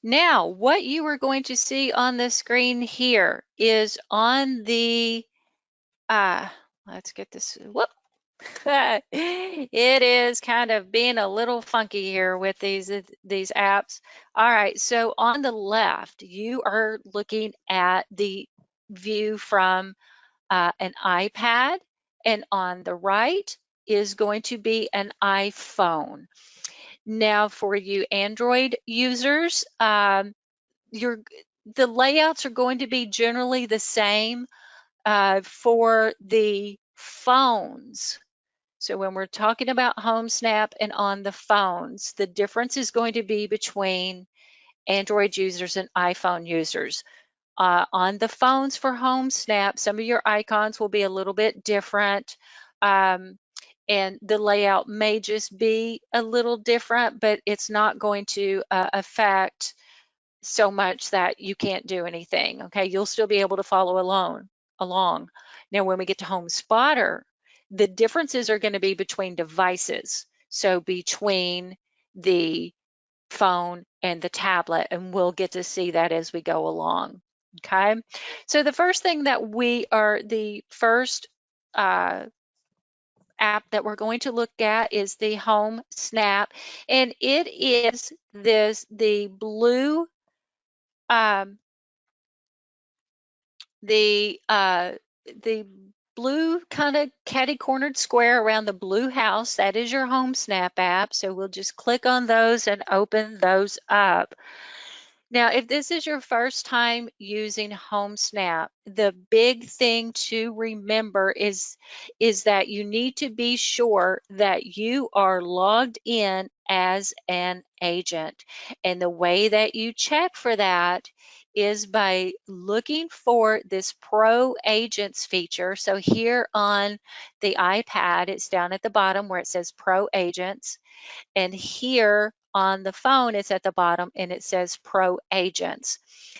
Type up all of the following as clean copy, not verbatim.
Now, what you are going to see on the screen here is on the, let's get this, whoop. It is kind of being a little funky here with these apps. All right, so on the left, you are looking at the view from an iPad, and on the right is going to be an iPhone. Now, for you Android users, the layouts are going to be generally the same for the phones. So when we're talking about HomeSnap and on the phones, the difference is going to be between Android users and iPhone users. On the phones for HomeSnap, some of your icons will be a little bit different. And the layout may just be a little different, but it's not going to affect so much that you can't do anything. Okay, you'll still be able to follow along. Now, when we get to Home Spotter, the differences are going to be between devices. So between the phone and the tablet, and we'll get to see that as we go along. Okay, so the first thing the first app that we're going to look at is the Home Snap, and it is the blue the blue kind of catty-cornered square around the blue house. That is your Home Snap app. So we'll just click on those and open those up. Now, if this is your first time using Home Snap, the big thing to remember is that you need to be sure that you are logged in as an agent. And the way that you check for that is by looking for this Pro Agents feature. So here on the iPad, it's down at the bottom where it says Pro Agents. And here on the phone, it's at the bottom and it says Pro Agents.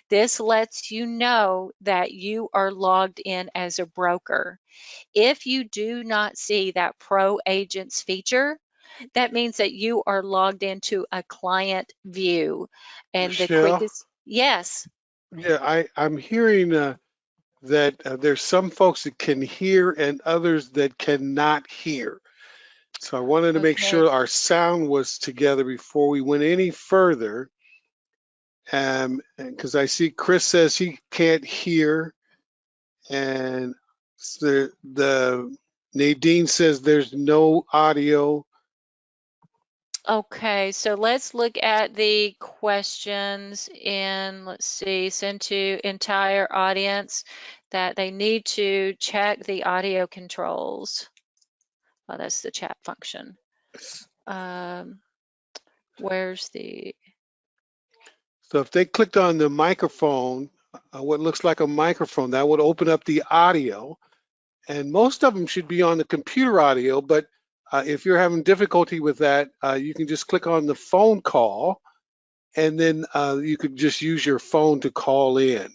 This lets you know that you are logged in as a broker. If you do not see that Pro Agents feature, that means that you are logged into a client view. And the Michelle, quickest, yes. yeah, I'm hearing that there's some folks that can hear and others that cannot hear. So I wanted to make Okay. sure our sound was together before we went any further. Because I see Chris says he can't hear, and the Nadine says there's no audio. Okay, so let's look at the questions and let's see, send to entire audience that they need to check the audio controls. Oh, that's the chat function. Where's the, So if they clicked on the microphone, what looks like a microphone, that would open up the audio. And most of them should be on the computer audio, but if you're having difficulty with that, you can just click on the phone call, and then you could just use your phone to call in.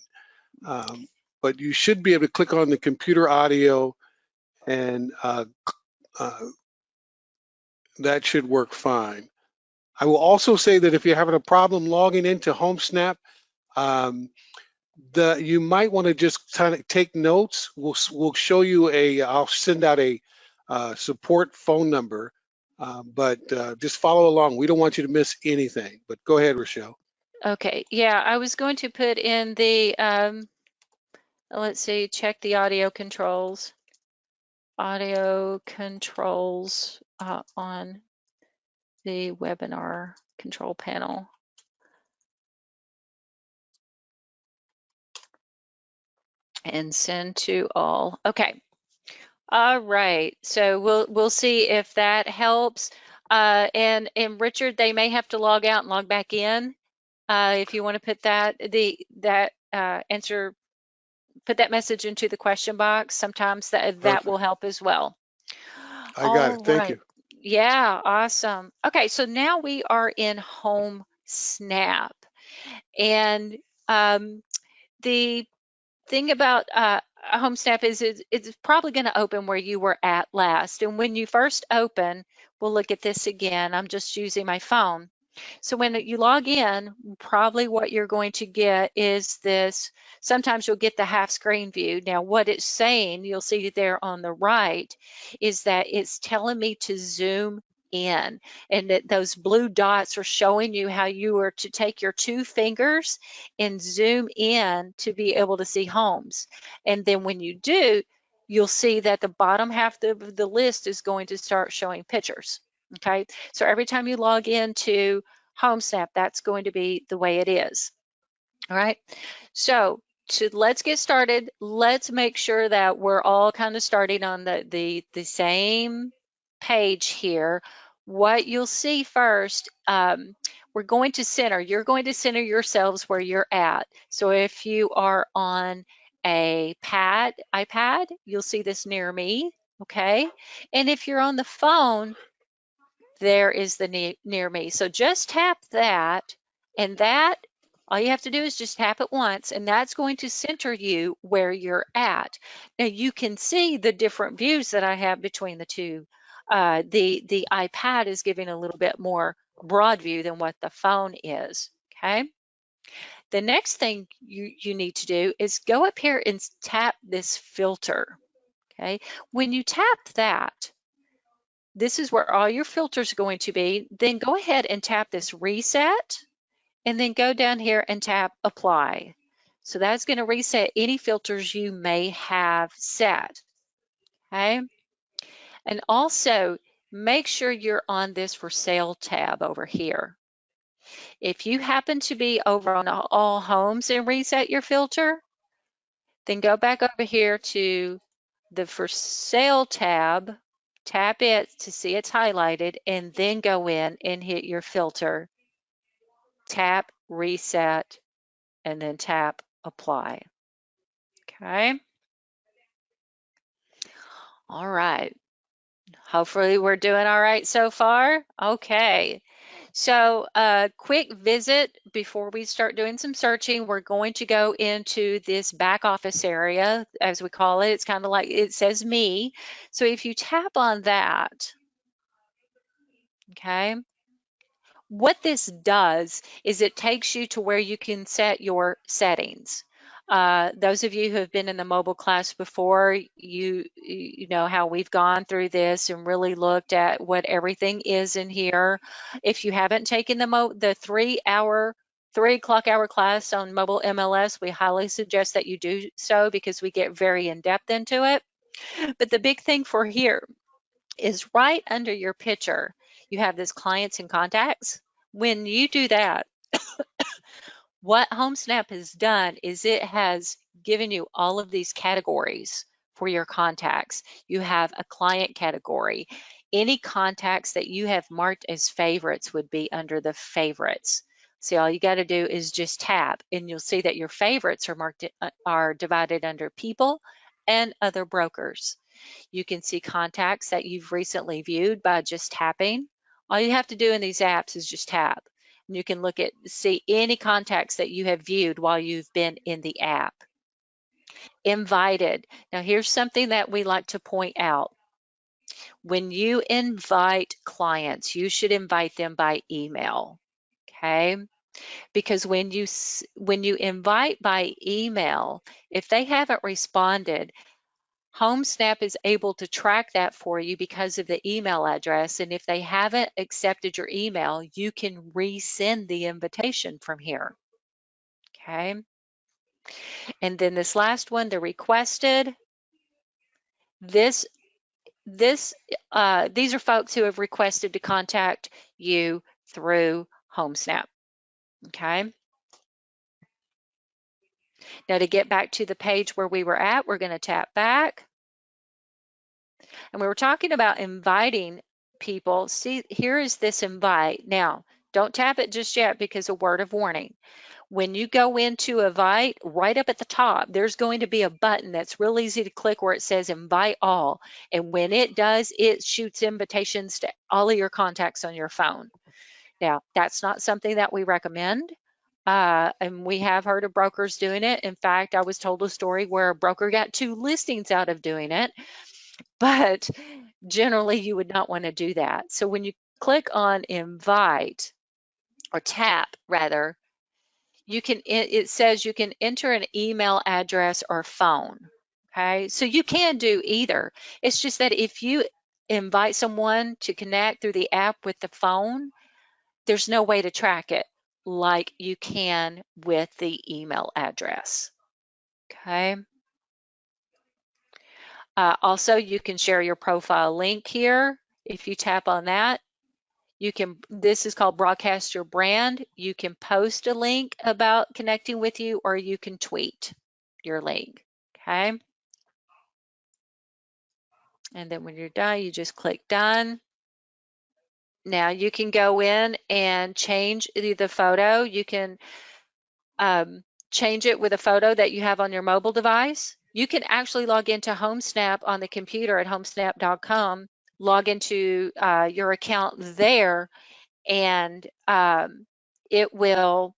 But you should be able to click on the computer audio, and that should work fine. I will also say that if you're having a problem logging into HomeSnap, you might want to just kind of take notes. We'll show you I'll send out a support phone number, but just follow along. We don't want you to miss anything. But go ahead, Rochelle. okay, yeah, I was going to put in the, let's see, check the audio controls. Audio controls on the webinar control panel. And send to all. Okay. All right. So we'll see if that helps. And Richard, they may have to log out and log back in. If you want to put that answer, put that message into the question box. Sometimes that will help as well. I got All it. Thank right. you. Yeah, awesome. Okay, so now we are in Home Snap. And the thing about Home Snap is it's probably going to open where you were at last. And when you first open, we'll look at this again. I'm just using my phone. So when you log in, probably what you're going to get is this. Sometimes you'll get the half screen view. Now what it's saying, you'll see there on the right, is that it's telling me to zoom in, and that those blue dots are showing you how you are to take your two fingers and zoom in to be able to see homes. And then when you do, you'll see that the bottom half of the list is going to start showing pictures. Okay, so every time you log into HomeSnap, that's going to be the way it is. All right, so let's get started. Let's make sure that we're all kind of starting on the same page here. What you'll see first, we're going to center. You're going to center yourselves where you're at. So if you are on a iPad, you'll see this near me, okay? And if you're on the phone, there is the near me. So just tap that, and that, all you have to do is just tap it once, and that's going to center you where you're at. Now you can see the different views that I have between the two. The iPad is giving a little bit more broad view than what the phone is, okay? The next thing you need to do is go up here and tap this filter, okay? When you tap that, this is where all your filters are going to be. Then go ahead and tap this reset, and then go down here and tap apply. So that's going to reset any filters you may have set. Okay. And also make sure you're on this for sale tab over here. If you happen to be over on all homes and reset your filter, then go back over here to the for sale tab, tap it to see it's highlighted, and then go in and hit your filter, tap reset, and then tap apply. Okay. All right. Hopefully we're doing all right so far. Okay. So a quick visit before we start doing some searching. We're going to go into this back office area, as we call it. It's kind of like it says me. So if you tap on that, okay, what this does is it takes you to where you can set your settings. Those of you who have been in the mobile class before, you know how we've gone through this and really looked at what everything is in here. If you haven't taken the 3 o'clock hour class on mobile MLS, we highly suggest that you do so because we get very in depth into it. But the big thing for here is right under your picture, you have this clients and contacts. When you do that, what HomeSnap has done is it has given you all of these categories for your contacts. You have a client category. Any contacts that you have marked as favorites would be under the favorites. See, all you got to do is just tap, and you'll see that your favorites are divided under people and other brokers. You can see contacts that you've recently viewed by just tapping. All you have to do in these apps is just tap. And you can see any contacts that you have viewed while you've been in the app. Invited. Now here's something that we like to point out. When you invite clients, you should invite them by email, okay? Because when you invite by email, if they haven't responded, HomeSnap is able to track that for you because of the email address. And if they haven't accepted your email, you can resend the invitation from here. Okay. And then this last one, the requested. These are folks who have requested to contact you through HomeSnap. Okay. Now to get back to the page where we were at, we're going to tap back. And we were talking about inviting people. See, here is this invite. Now, don't tap it just yet because a word of warning. When you go into invite, right up at the top, there's going to be a button that's real easy to click where it says invite all. And when it does, it shoots invitations to all of your contacts on your phone. Now, that's not something that we recommend. And we have heard of brokers doing it. In fact, I was told a story where a broker got 2 listings out of doing it. But generally, you would not want to do that. So when you click on invite, or tap rather, you can, it says you can enter an email address or phone. Okay, so you can do either. It's just that if you invite someone to connect through the app with the phone, there's no way to track it like you can with the email address. Okay. Also, you can share your profile link here. If you tap on that, you can, this is called broadcast your brand. You can post a link about connecting with you, or you can tweet your link. Okay. And then when you're done, you just click done. Now you can go in and change the photo. You can change it with a photo that you have on your mobile device. You can actually log into HomeSnap on the computer at homesnap.com, log into your account there, and it will,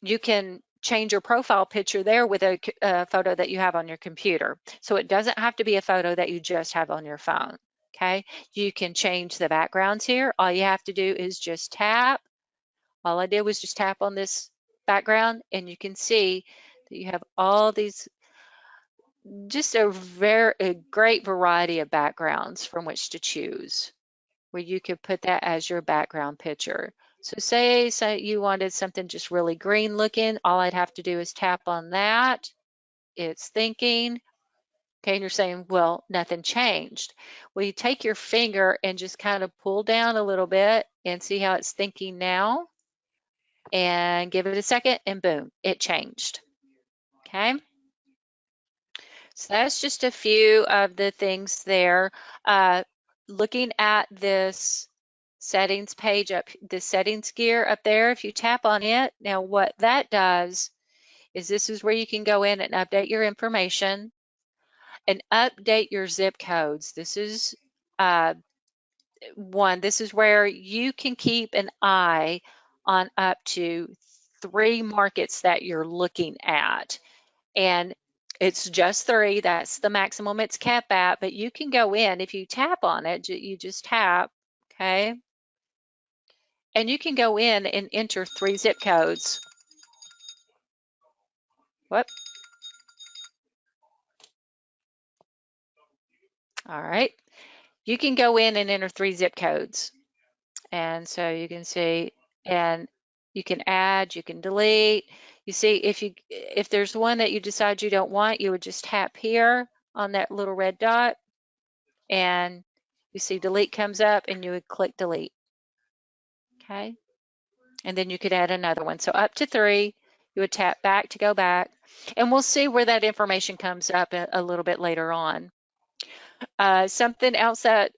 you can change your profile picture there with a photo that you have on your computer. So it doesn't have to be a photo that you just have on your phone. Okay, you can change the backgrounds here. All you have to do is just tap. All I did was just tap on this background, and you can see that you have all these, just a great variety of backgrounds from which to choose, where you could put that as your background picture. So say you wanted something just really green looking, all I'd have to do is tap on that. It's thinking. Okay, and you're saying, well, nothing changed. Well, you take your finger and just kind of pull down a little bit and see how it's thinking now, and give it a second, and boom, it changed. Okay. So that's just a few of the things there. Looking at this settings page up, the settings gear up there, if you tap on it, now what that does is this is where you can go in and update your information and update your zip codes. This is this is where you can keep an eye on up to 3 markets that you're looking at. And it's just 3, that's the maximum it's capped at, but you can go in, if you tap on it, you just tap, okay? And you can go in and enter 3 zip codes. Whoop. All right. You can go in and enter 3 zip codes. And so you can see, and you can add, you can delete. You see, if there's one that you decide you don't want, you would just tap here on that little red dot, and you see delete comes up, and you would click delete. Okay. And then you could add another one. So up to 3, you would tap back to go back. And we'll see where that information comes up a little bit later on. Something else that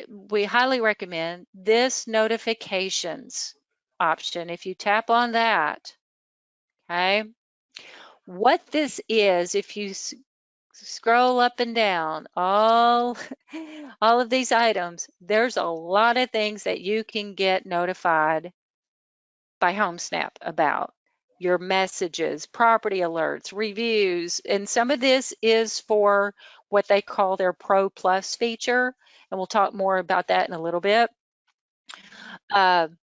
we highly recommend, this notifications option. If you tap on that, okay, what this is, if you scroll up and down all of these items, there's a lot of things that you can get notified by HomeSnap about. Your messages, property alerts, reviews, and some of this is for what they call their Pro Plus feature, and we'll talk more about that in a little bit.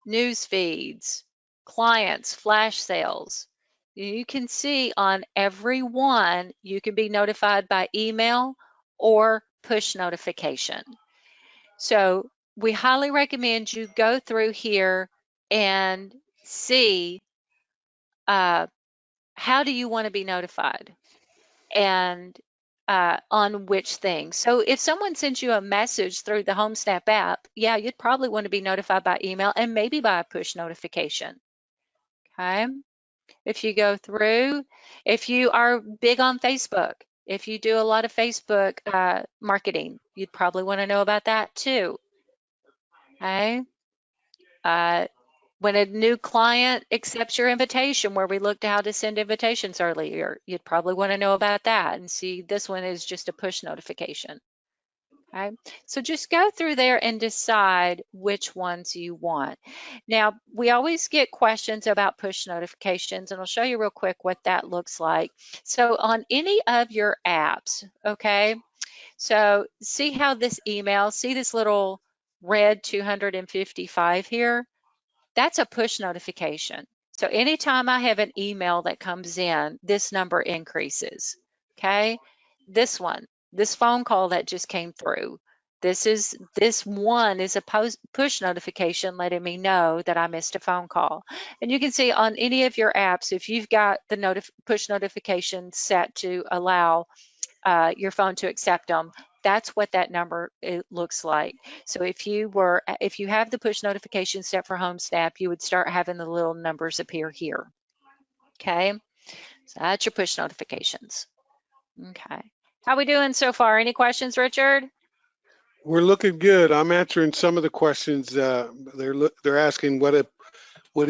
News feeds, clients, flash sales. You can see on every one, you can be notified by email or push notification. So we highly recommend you go through here and see how do you want to be notified, and on which things. So if someone sends you a message through the HomeSnap app, yeah, you'd probably want to be notified by email and maybe by a push notification. Okay. If you go through, if you are big on Facebook, if you do a lot of Facebook marketing, you'd probably want to know about that too. Okay. When a new client accepts your invitation, where we looked at how to send invitations earlier, you'd probably want to know about that, and see this one is just a push notification. Okay, so just go through there and decide which ones you want. Now, we always get questions about push notifications, and I'll show you real quick what that looks like. So on any of your apps, okay, so see how this email, see this little red 255 here? That's a push notification. So anytime I have an email that comes in, this number increases. Okay. This one, this phone call that just came through. This one is a push notification letting me know that I missed a phone call. And you can see on any of your apps, if you've got the push notification set to allow your phone to accept them, that's what that number it looks like. So if you have the push notification set for HomeSnap, you would start having the little numbers appear here. Okay, so that's your push notifications. Okay, how we doing so far? Any questions, Richard? We're looking good. I'm answering some of the questions. They're asking what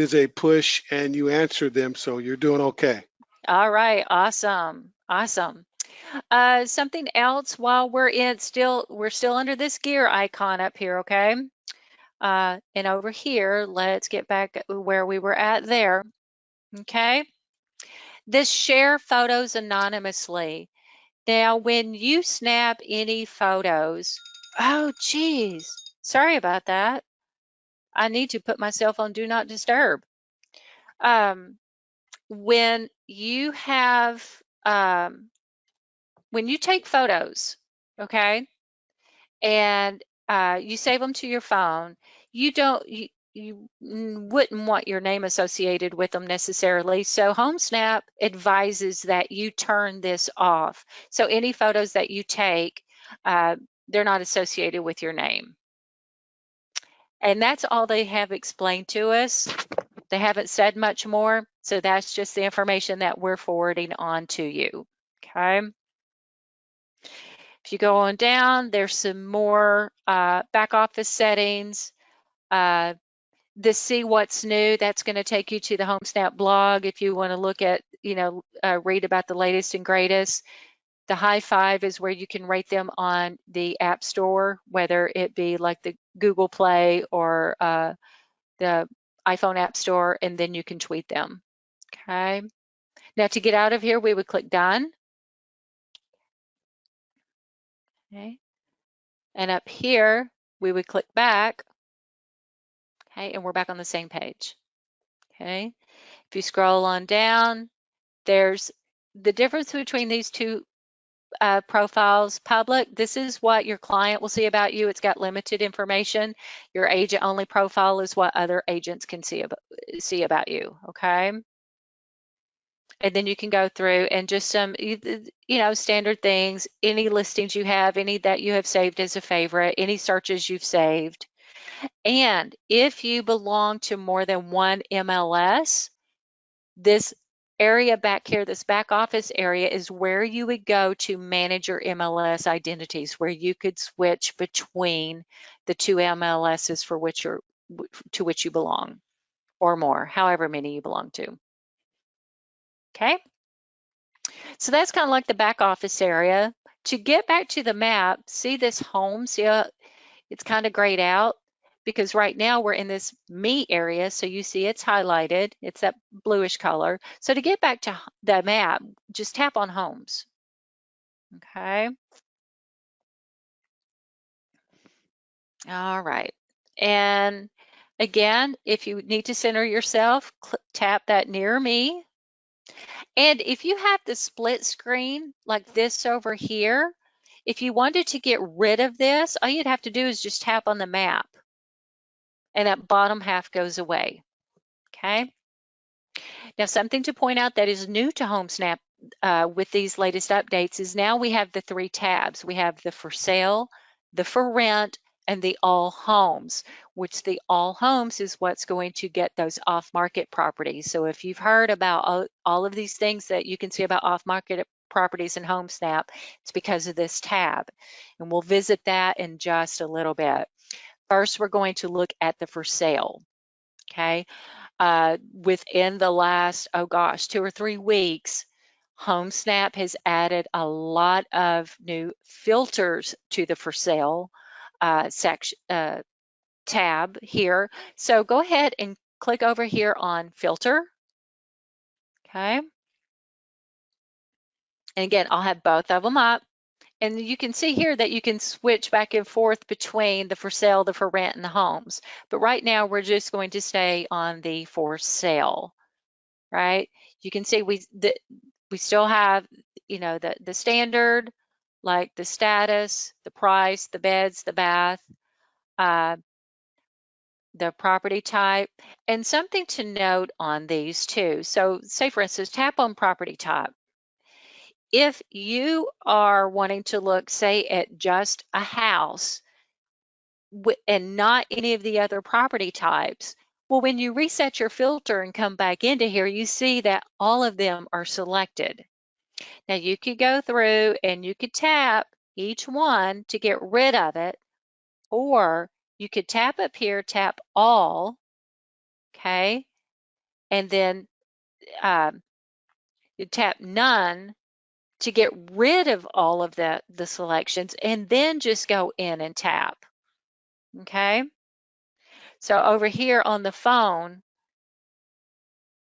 is a push, and you answered them, so you're doing okay. All right, awesome, awesome. Something else while we're still under this gear icon up here, okay? And over here, let's get back where we were at there. Okay. This share photos anonymously. Now, when you snap any photos, oh, geez, sorry about that. I need to put myself on do not disturb. Um, when you have, when you take photos, okay, and you save them to your phone, you wouldn't want your name associated with them necessarily. So HomeSnap advises that you turn this off. So any photos that you take, they're not associated with your name. And that's all they have explained to us. They haven't said much more. So that's just the information that we're forwarding on to you. Okay. If you go on down, there's some more back office settings. The see what's new, that's going to take you to the HomeSnap blog if you want to look at, read about the latest and greatest. The high five is where you can rate them on the App Store, whether it be like the Google Play or the iPhone App Store, and then you can tweet them. Okay. Now to get out of here, we would click done. Okay. And up here, we would click back. Okay. And we're back on the same page. Okay. If you scroll on down, there's the difference between these two profiles. Public, this is what your client will see about you. It's got limited information. Your agent only profile is what other agents can see about you. Okay. And then you can go through and just some, standard things, any listings you have, any that you have saved as a favorite, any searches you've saved. And if you belong to more than one MLS, this area back here, this back office area, is where you would go to manage your MLS identities, where you could switch between the two MLSs to which you belong, or more, however many you belong to. Okay, so that's kind of like the back office area. To get back to the map, see this home, see how it's kind of grayed out? Because right now we're in this me area, so you see it's highlighted. It's that bluish color. So to get back to the map, just tap on homes. Okay. All right. And again, if you need to center yourself, tap that near me. And if you have the split screen like this over here, if you wanted to get rid of this, all you'd have to do is just tap on the map and that bottom half goes away. Okay. Now, something to point out that is new to HomeSnap with these latest updates is now we have the 3 tabs. We have the for sale, the for rent, and the all homes, which the all homes is what's going to get those off-market properties. So if you've heard about all of these things that you can see about off-market properties in HomeSnap, it's because of this tab. And we'll visit that in just a little bit. First, we're going to look at the for sale. Okay. Within the last, 2 or 3 weeks, HomeSnap has added a lot of new filters to the for sale section tab here. So go ahead and click over here on filter. Okay. And again, I'll have both of them up. And you can see here that you can switch back and forth between the for sale, the for rent, and the homes. But right now we're just going to stay on the for sale, right? You can see we still have, you know, the standard, like the status, the price, the beds, the bath, uh, the property type, and something to note on these too. So say for instance, tap on property type. If you are wanting to look, say, at just a house and not any of the other property types, well, when you reset your filter and come back into here, you see that all of them are selected. Now you could go through and you could tap each one to get rid of it, or you could tap up here, tap all, okay, and then you tap none to get rid of all of the selections, and then just go in and tap, okay? So over here on the phone,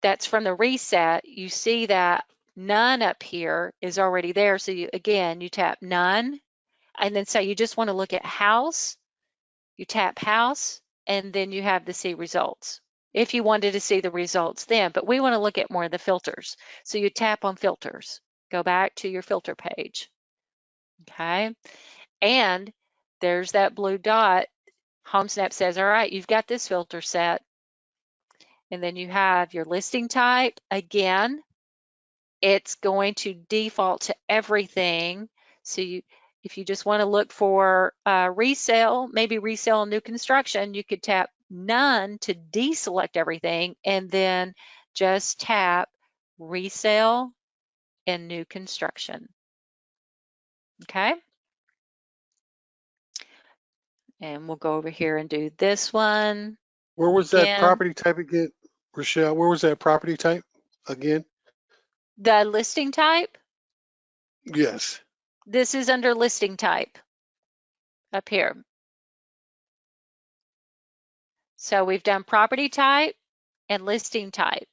that's from the reset, you see that none up here is already there. So you, again, you tap none, and then say you just want to look at house, you tap house, and then you have the see results. If you wanted to see the results then, but we want to look at more of the filters. So you tap on filters, go back to your filter page, okay? And there's that blue dot. HomeSnap says, all right, you've got this filter set. And then you have your listing type. Again, it's going to default to everything. So if you just want to look for resale, maybe resale and new construction, you could tap none to deselect everything and then just tap resale and new construction. Okay. And we'll go over here and do this one Where was that again. property type again, Rochelle? Where was that property type again? The listing type, Yes. this is under listing type up here. So we've done property type and listing type.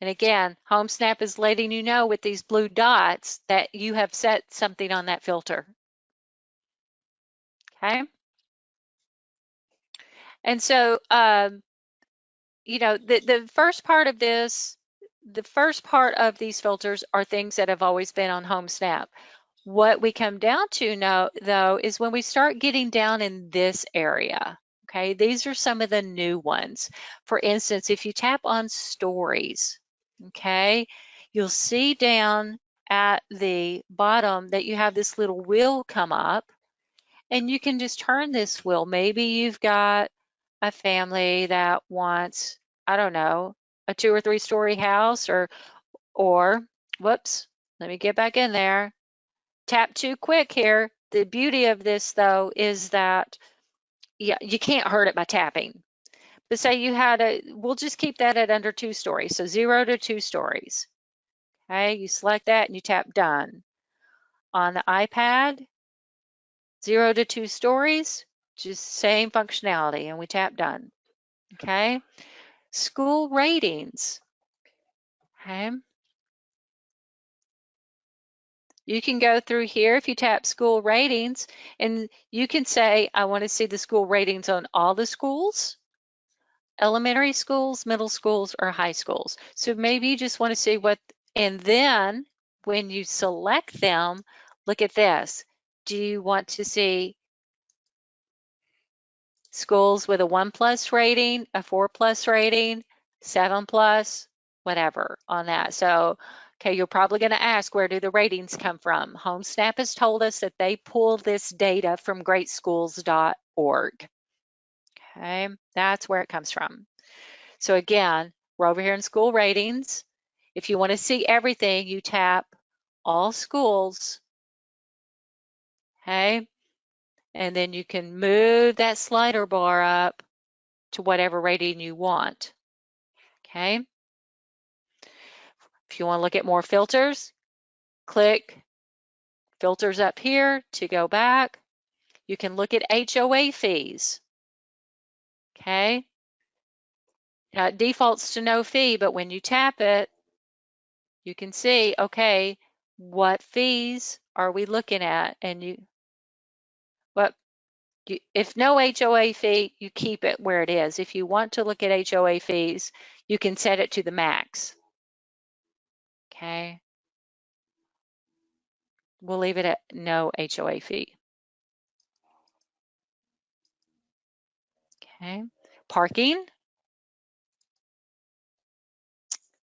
And again, HomeSnap is letting you know with these blue dots that you have set something on that filter. Okay. And so, you know, the first part of this, the first part of these filters are things that have always been on HomeSnap. What we come down to now, though, is when we start getting down in this area. Okay, these are some of the new ones. For instance, if you tap on stories, okay, you'll see down at the bottom that you have this little wheel come up, and you can just turn this wheel. Maybe you've got a family that wants, I don't know, a 2 or 3 story house, or whoops, let me get back in there. Tap too quick here. The beauty of this though is that yeah, you can't hurt it by tapping. But say you had we'll just keep that at under 2 stories. So 0 to 2 stories. Okay, you select that and you tap done. On the iPad, 0 to 2 stories, just same functionality, and we tap done. Okay, school ratings. Okay, you can go through here if you tap school ratings, and you can say, I want to see the school ratings on all the schools, elementary schools, middle schools, or high schools. So maybe you just want to see what, and then when you select them, look at this. Do you want to see schools with a 1+ rating, a 4+ rating, 7+, whatever on that? So, okay, you're probably going to ask, where do the ratings come from? HomeSnap has told us that they pull this data from greatschools.org. Okay, that's where it comes from. So again, we're over here in school ratings. If you want to see everything, you tap all schools, okay? And then you can move that slider bar up to whatever rating you want, okay? If you want to look at more filters, click filters up here to go back. You can look at HOA fees, okay? Now it defaults to no fee, but when you tap it, you can see, okay, what fees are we looking at? And if no HOA fee, you keep it where it is. If you want to look at HOA fees, you can set it to the max. Okay. We'll leave it at no HOA fee. Okay. Parking.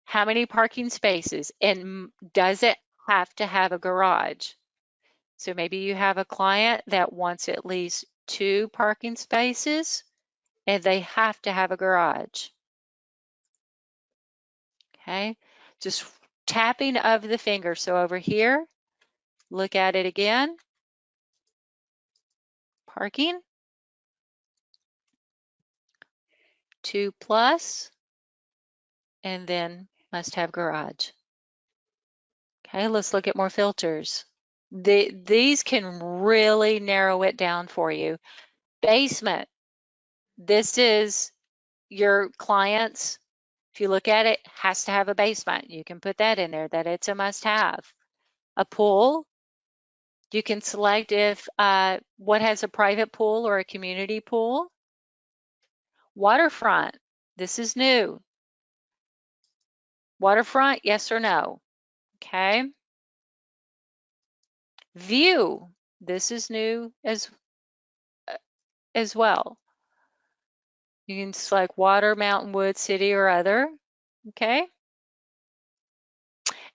How many parking spaces? And does it have to have a garage? So maybe you have a client that wants at least 2 parking spaces and they have to have a garage. Okay. Just tapping of the finger. So over here, look at it again. Parking. 2 plus, and then must have garage. Okay, let's look at more filters. These can really narrow it down for you. Basement. This is your client's, if you look at it, has to have a basement. You can put that in there, that it's a must have. A pool. You can select if what has a private pool or a community pool. Waterfront. This is new. Waterfront, yes or no. Okay. View. This is new as well. You can select water, mountain, wood, city, or other. Okay.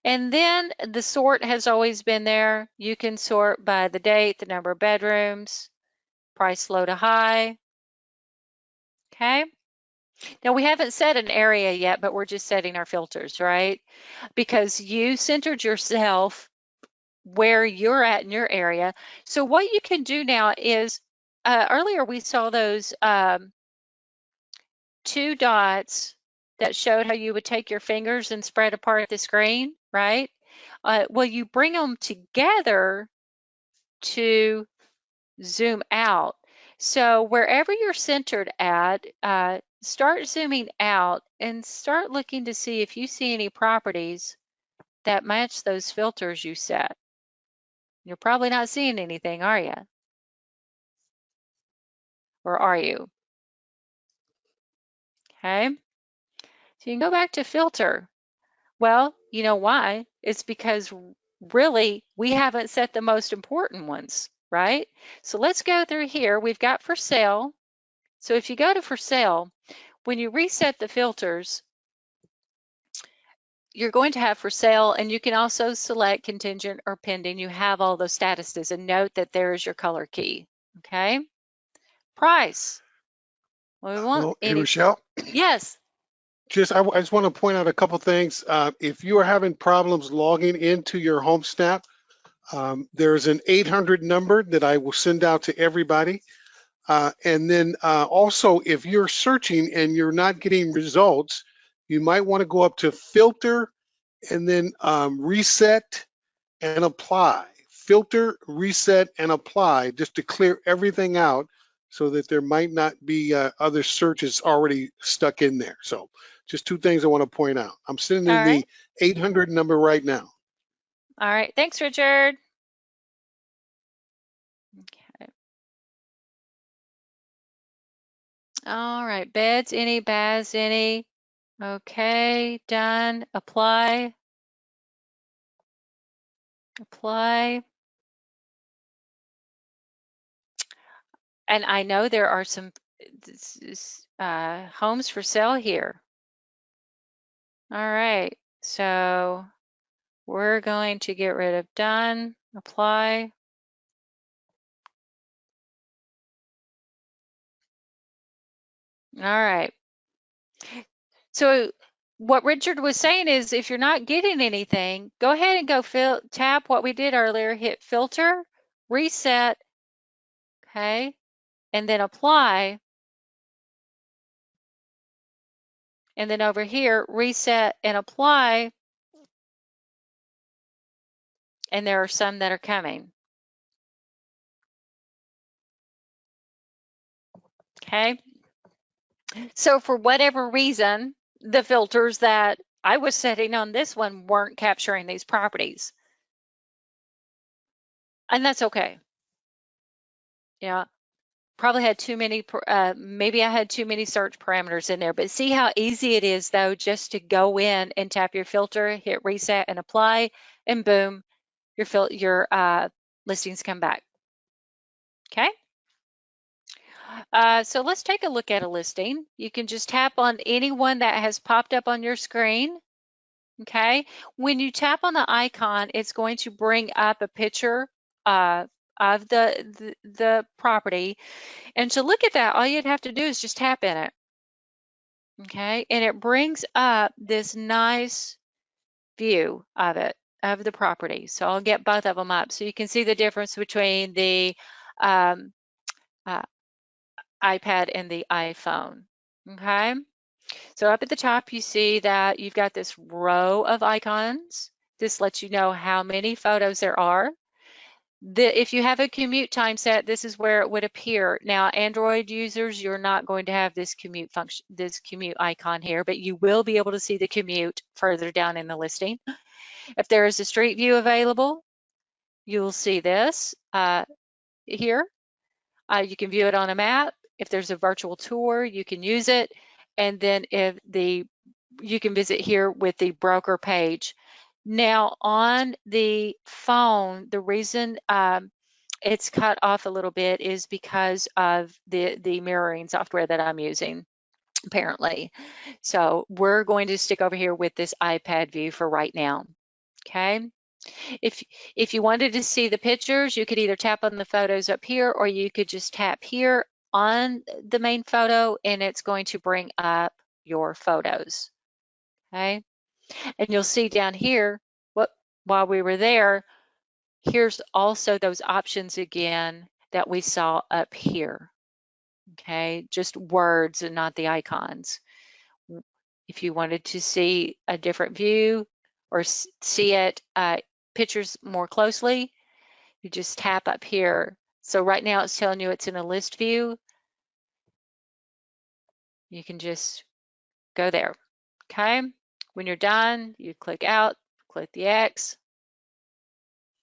And then the sort has always been there. You can sort by the date, the number of bedrooms, price low to high. Okay. Now we haven't set an area yet, but we're just setting our filters, right? Because you centered yourself where you're at in your area. So what you can do now is, earlier we saw those 2 dots that showed how you would take your fingers and spread apart the screen, right? Well, you bring them together to zoom out. So wherever you're centered at, start zooming out and start looking to see if you see any properties that match those filters you set. You're probably not seeing anything, are you? Or are you? Okay. So you can go back to filter. Well, you know why? It's because really we haven't set the most important ones, right? So let's go through here. We've got for sale. So if you go to for sale, when you reset the filters, you're going to have for sale, and you can also select contingent or pending. You have all those statuses, and note that there is your color key. Okay. Price. Well, we want Well, hey, any. Rochelle, Yes. I just want to point out a couple things. If you are having problems logging into your home snap, there's an 800 number that I will send out to everybody. And then also, if you're searching and you're not getting results, you might want to go up to filter and then reset and apply. Filter, reset, and apply, just to clear everything out so that there might not be other searches already stuck in there. So just 2 things I want to point out. I'm sending All in right. the 800 number right now. All right. Thanks, Richard. Okay. All right. Beds, any, baths, any. Okay. Done. Apply. Apply. And I know there are some homes for sale here. All right. So we're going to get rid of done. Apply. All right. So what Richard was saying is, if you're not getting anything, go ahead and go tap what we did earlier, hit filter, reset, okay, and then apply. And then over here, reset and apply. And there are some that are coming. Okay. So for whatever reason, the filters that I was setting on this one weren't capturing these properties. And that's okay. Yeah. Probably had too many, maybe I had too many search parameters in there, but see how easy it is though, just to go in and tap your filter, hit reset and apply, and boom, your listings come back. Okay. So let's take a look at a listing. You can just tap on any one that has popped up on your screen. Okay. When you tap on the icon, it's going to bring up a picture uh, of the property. And to look at that, all you'd have to do is just tap in it. Okay. And it brings up this nice view of it, of the property. So I'll get both of them up so you can see the difference between the um, uh, iPad and the iPhone. Okay. So up at the top, you see that you've got this row of icons. This lets you know how many photos there are. If you have a commute time set, this is where it would appear. Now, Android users, you're not going to have this commute function, this commute icon here, but you will be able to see the commute further down in the listing. If there is a street view available, you'll see this here. You can view it on a map. If there's a virtual tour, you can use it. And then you can visit here with the broker page. Now on the phone, the reason it's cut off a little bit is because of the mirroring software that I'm using, apparently. So we're going to stick over here with this iPad view for right now. Okay. If you wanted to see the pictures, you could either tap on the photos up here, or you could just tap here on the main photo and it's going to bring up your photos. Okay. And you'll see down here, while we were there, here's also those options again that we saw up here. Okay, just words and not the icons. If you wanted to see a different view or see it pictures more closely, you just tap up here. So right now it's telling you it's in a list view. You can just go there. Okay, when you're done, you click out, click the X.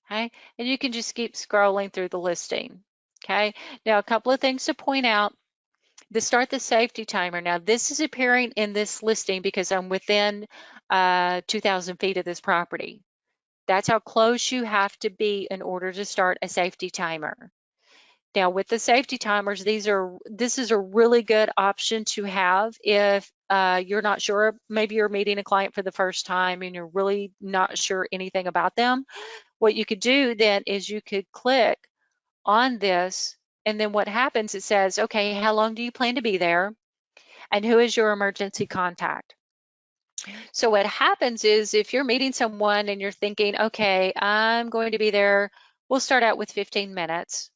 Okay, and you can just keep scrolling through the listing. Okay, now a couple of things to point out. Start the safety timer. Now this is appearing in this listing because I'm within 2,000 feet of this property. That's how close you have to be in order to start a safety timer. Now with the safety timers, this is a really good option to have if you're not sure. Maybe you're meeting a client for the first time and you're really not sure anything about them. What you could do then is you could click on this, and then what happens, it says, okay, how long do you plan to be there? And who is your emergency contact? So what happens is if you're meeting someone and you're thinking, okay, I'm going to be there, we'll start out with 15 minutes.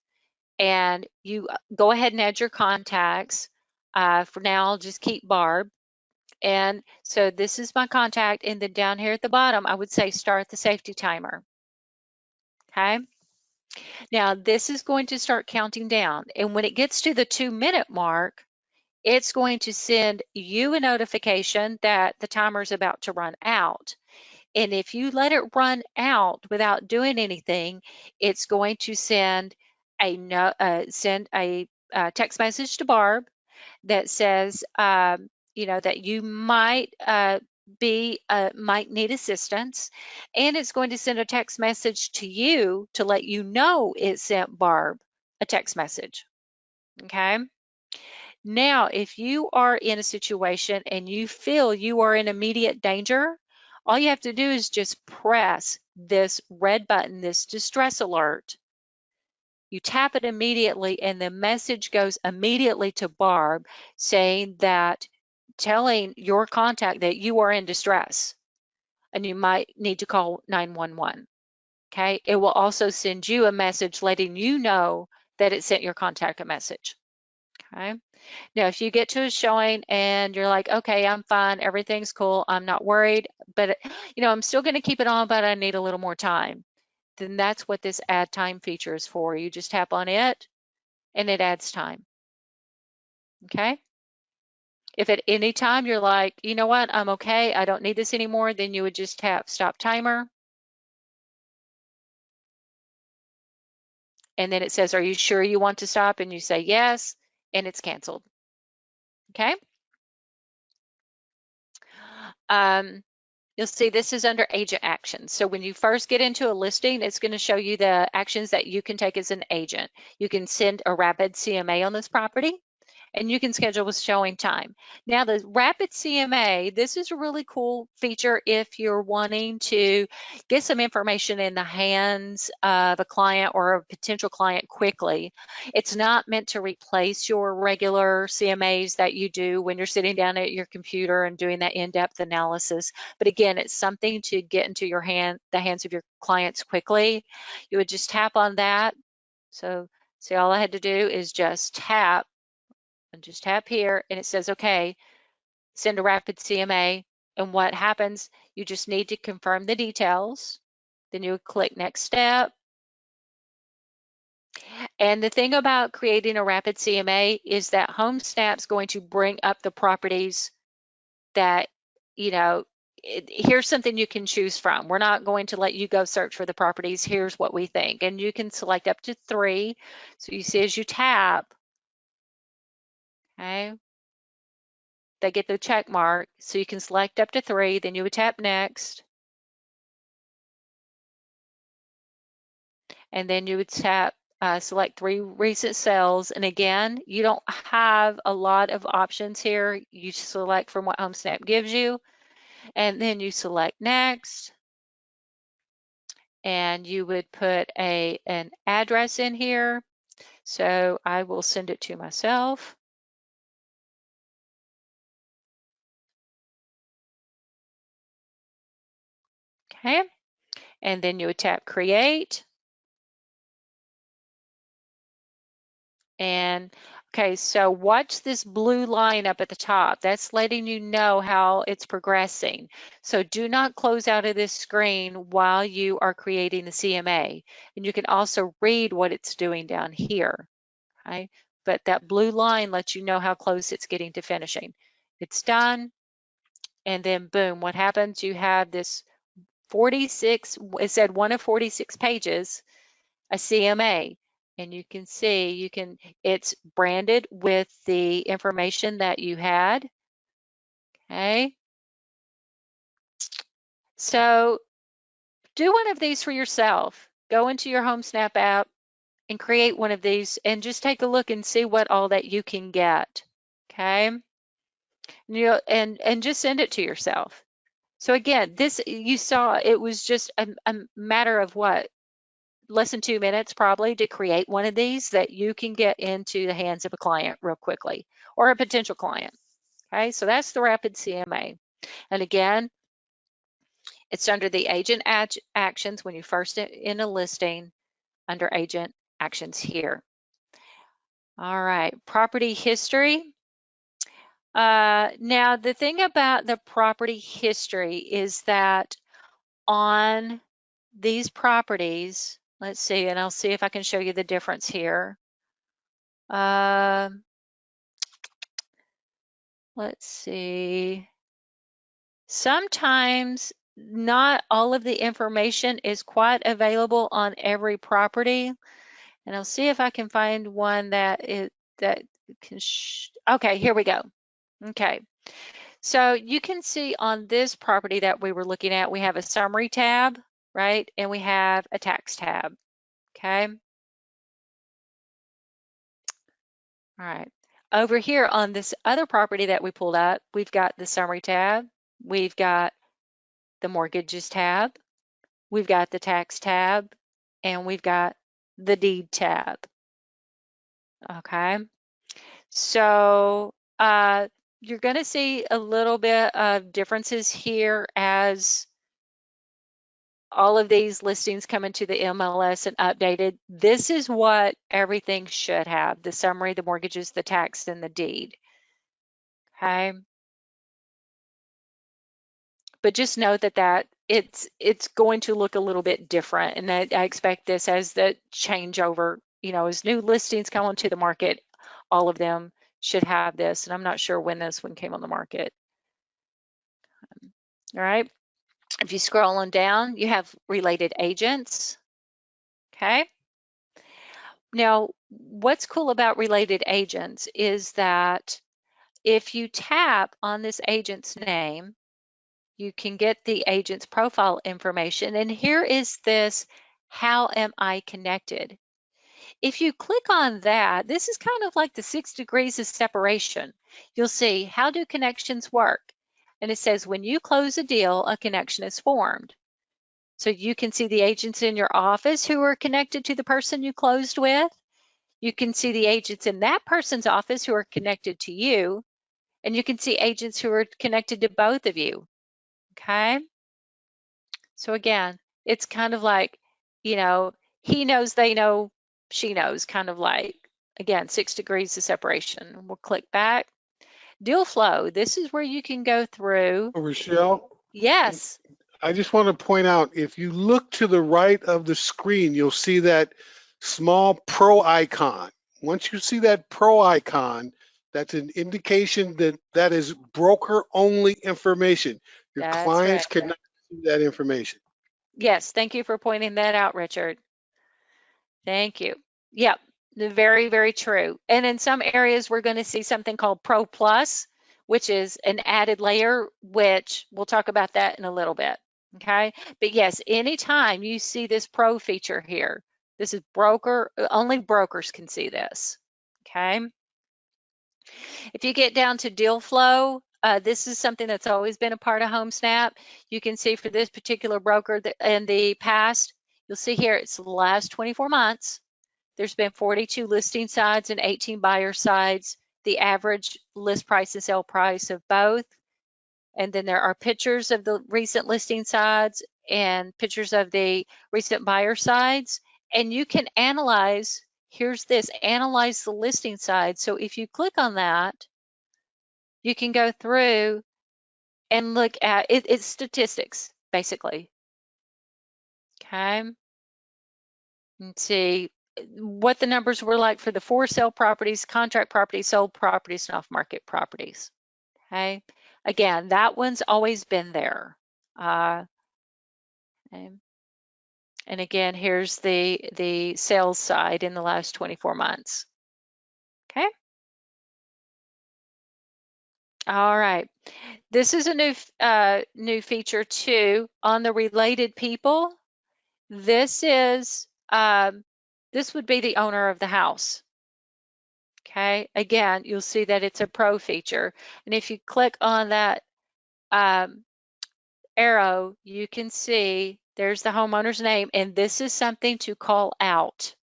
And you go ahead and add your contacts. For now, I'll just keep Barb. And so this is my contact. And then down here at the bottom, I would say start the safety timer. Okay. Now this is going to start counting down. And when it gets to the 2-minute mark, it's going to send you a notification that the timer is about to run out. And if you let it run out without doing anything, it's going to send a text message to Barb that says, that you might might need assistance, and it's going to send a text message to you to let you know it sent Barb a text message. Okay. Now, if you are in a situation and you feel you are in immediate danger, all you have to do is just press this red button, this distress alert. You tap it immediately and the message goes immediately to Barb saying that, telling your contact that you are in distress and you might need to call 911. Okay. It will also send you a message letting you know that it sent your contact a message. Okay. Now, if you get to a showing and you're like, okay, I'm fine, everything's cool, I'm not worried, but I'm still going to keep it on, but I need a little more time, then that's what this add time feature is for. You just tap on it and it adds time. Okay. If at any time you're like, you know what, I'm okay, I don't need this anymore, then you would just tap stop timer. and then it says, are you sure you want to stop? And you say yes, and it's canceled. Okay. You'll see this is under agent actions. So when you first get into a listing, it's going to show you the actions that you can take as an agent. You can send a rapid CMA on this property, and you can schedule with showing time. Now the Rapid CMA, this is a really cool feature if you're wanting to get some information in the hands of a client or a potential client quickly. It's not meant to replace your regular CMAs that you do when you're sitting down at your computer and doing that in-depth analysis. But again, it's something to get into the hands of your clients quickly. You would just tap on that. So see, all I had to do is just tap here, and it says, okay, send a rapid CMA. And what happens, you just need to confirm the details. Then you would click next step. And the thing about creating a rapid CMA is that HomeSnap's going to bring up the properties that, here's something you can choose from. We're not going to let you go search for the properties. Here's what we think. And you can select up to 3. So you see as you tap, okay, they get the check mark. So you can select up to 3, then you would tap next. And then you would tap select 3 recent sales. And again, you don't have a lot of options here. You select from what HomeSnap gives you. And then you select next. And you would put an address in here. So I will send it to myself. Okay. And then you would tap create. And okay, so watch this blue line up at the top. That's letting you know how it's progressing. So do not close out of this screen while you are creating the CMA. And you can also read what it's doing down here. Okay? But that blue line lets you know how close it's getting to finishing. It's done. And then boom, what happens? You have this 46, it said 1 of 46 pages, a CMA. And you can see, it's branded with the information that you had. Okay. So do one of these for yourself. Go into your HomeSnap app and create one of these and just take a look and see what all that you can get. Okay. And just send it to yourself. So again, this, you saw, it was just a matter of what? Less than 2 minutes probably to create one of these that you can get into the hands of a client real quickly or a potential client. Okay, so that's the Rapid CMA. And again, it's under the agent actions when you first in a listing under agent actions here. All right, property history. Now the thing about the property history is that on these properties, let's see, and I'll see if I can show you the difference here. Let's see. Sometimes not all of the information is quite available on every property. And I'll see if I can find one that can, okay, here we go. Okay. So you can see on this property that we were looking at, we have a summary tab, right? And we have a tax tab, okay? All right. Over here on this other property that we pulled up, we've got the summary tab, we've got the mortgages tab, we've got the tax tab, and we've got the deed tab. Okay. So you're going to see a little bit of differences here as all of these listings come into the MLS and updated. This is what everything should have: the summary, the mortgages, the tax, and the deed. Okay. But just note that it's going to look a little bit different, and I expect this as the changeover, as new listings come onto the market, all of them should have this, and I'm not sure when this one came on the market. All right. If you scroll on down, you have related agents. Okay. Now, what's cool about related agents is that if you tap on this agent's name, you can get the agent's profile information. And here is this, how am I connected? If you click on that, this is kind of like the 6 degrees of separation. You'll see, how do connections work? And it says, when you close a deal, a connection is formed. So you can see the agents in your office who are connected to the person you closed with. You can see the agents in that person's office who are connected to you. And you can see agents who are connected to both of you. Okay? So again, it's kind of like, you know, he knows, they know, she knows, kind of like, again, 6 degrees of separation. We'll click back. Deal flow. This is where you can go through. Rochelle, Yes, I just want to point out, if you look to the right of the screen, you'll see that small pro icon. Once you see that pro icon, that's an indication that that is broker only information. Your that's right. clients cannot see that information. Yes, thank you for pointing that out, Richard. Thank you. Yep, very, very true. And in some areas, we're going to see something called Pro Plus, which is an added layer, which we'll talk about that in a little bit. Okay. But yes, anytime you see this Pro feature here, this is broker, only brokers can see this. Okay. If you get down to deal flow, this is something that's always been a part of HomeSnap. You can see for this particular broker that in the past, you'll see here it's the last 24 months. There's been 42 listing sides and 18 buyer sides, the average list price and sale price of both. And then there are pictures of the recent listing sides and pictures of the recent buyer sides. And you can analyze, here's this, analyze the listing side. So if you click on that, you can go through and look at it, it's statistics, basically. Okay. And see what the numbers were like for the for sale properties, contract properties, sold properties, and off market properties. Okay. Again, that one's always been there. Okay. And again, here's the sales side in the last 24 months. Okay. All right. This is a new feature too on the related people. This is this would be the owner of the house. Okay. Again, you'll see that it's a pro feature, and if you click on that arrow, you can see there's the homeowner's name, and this is something to call out.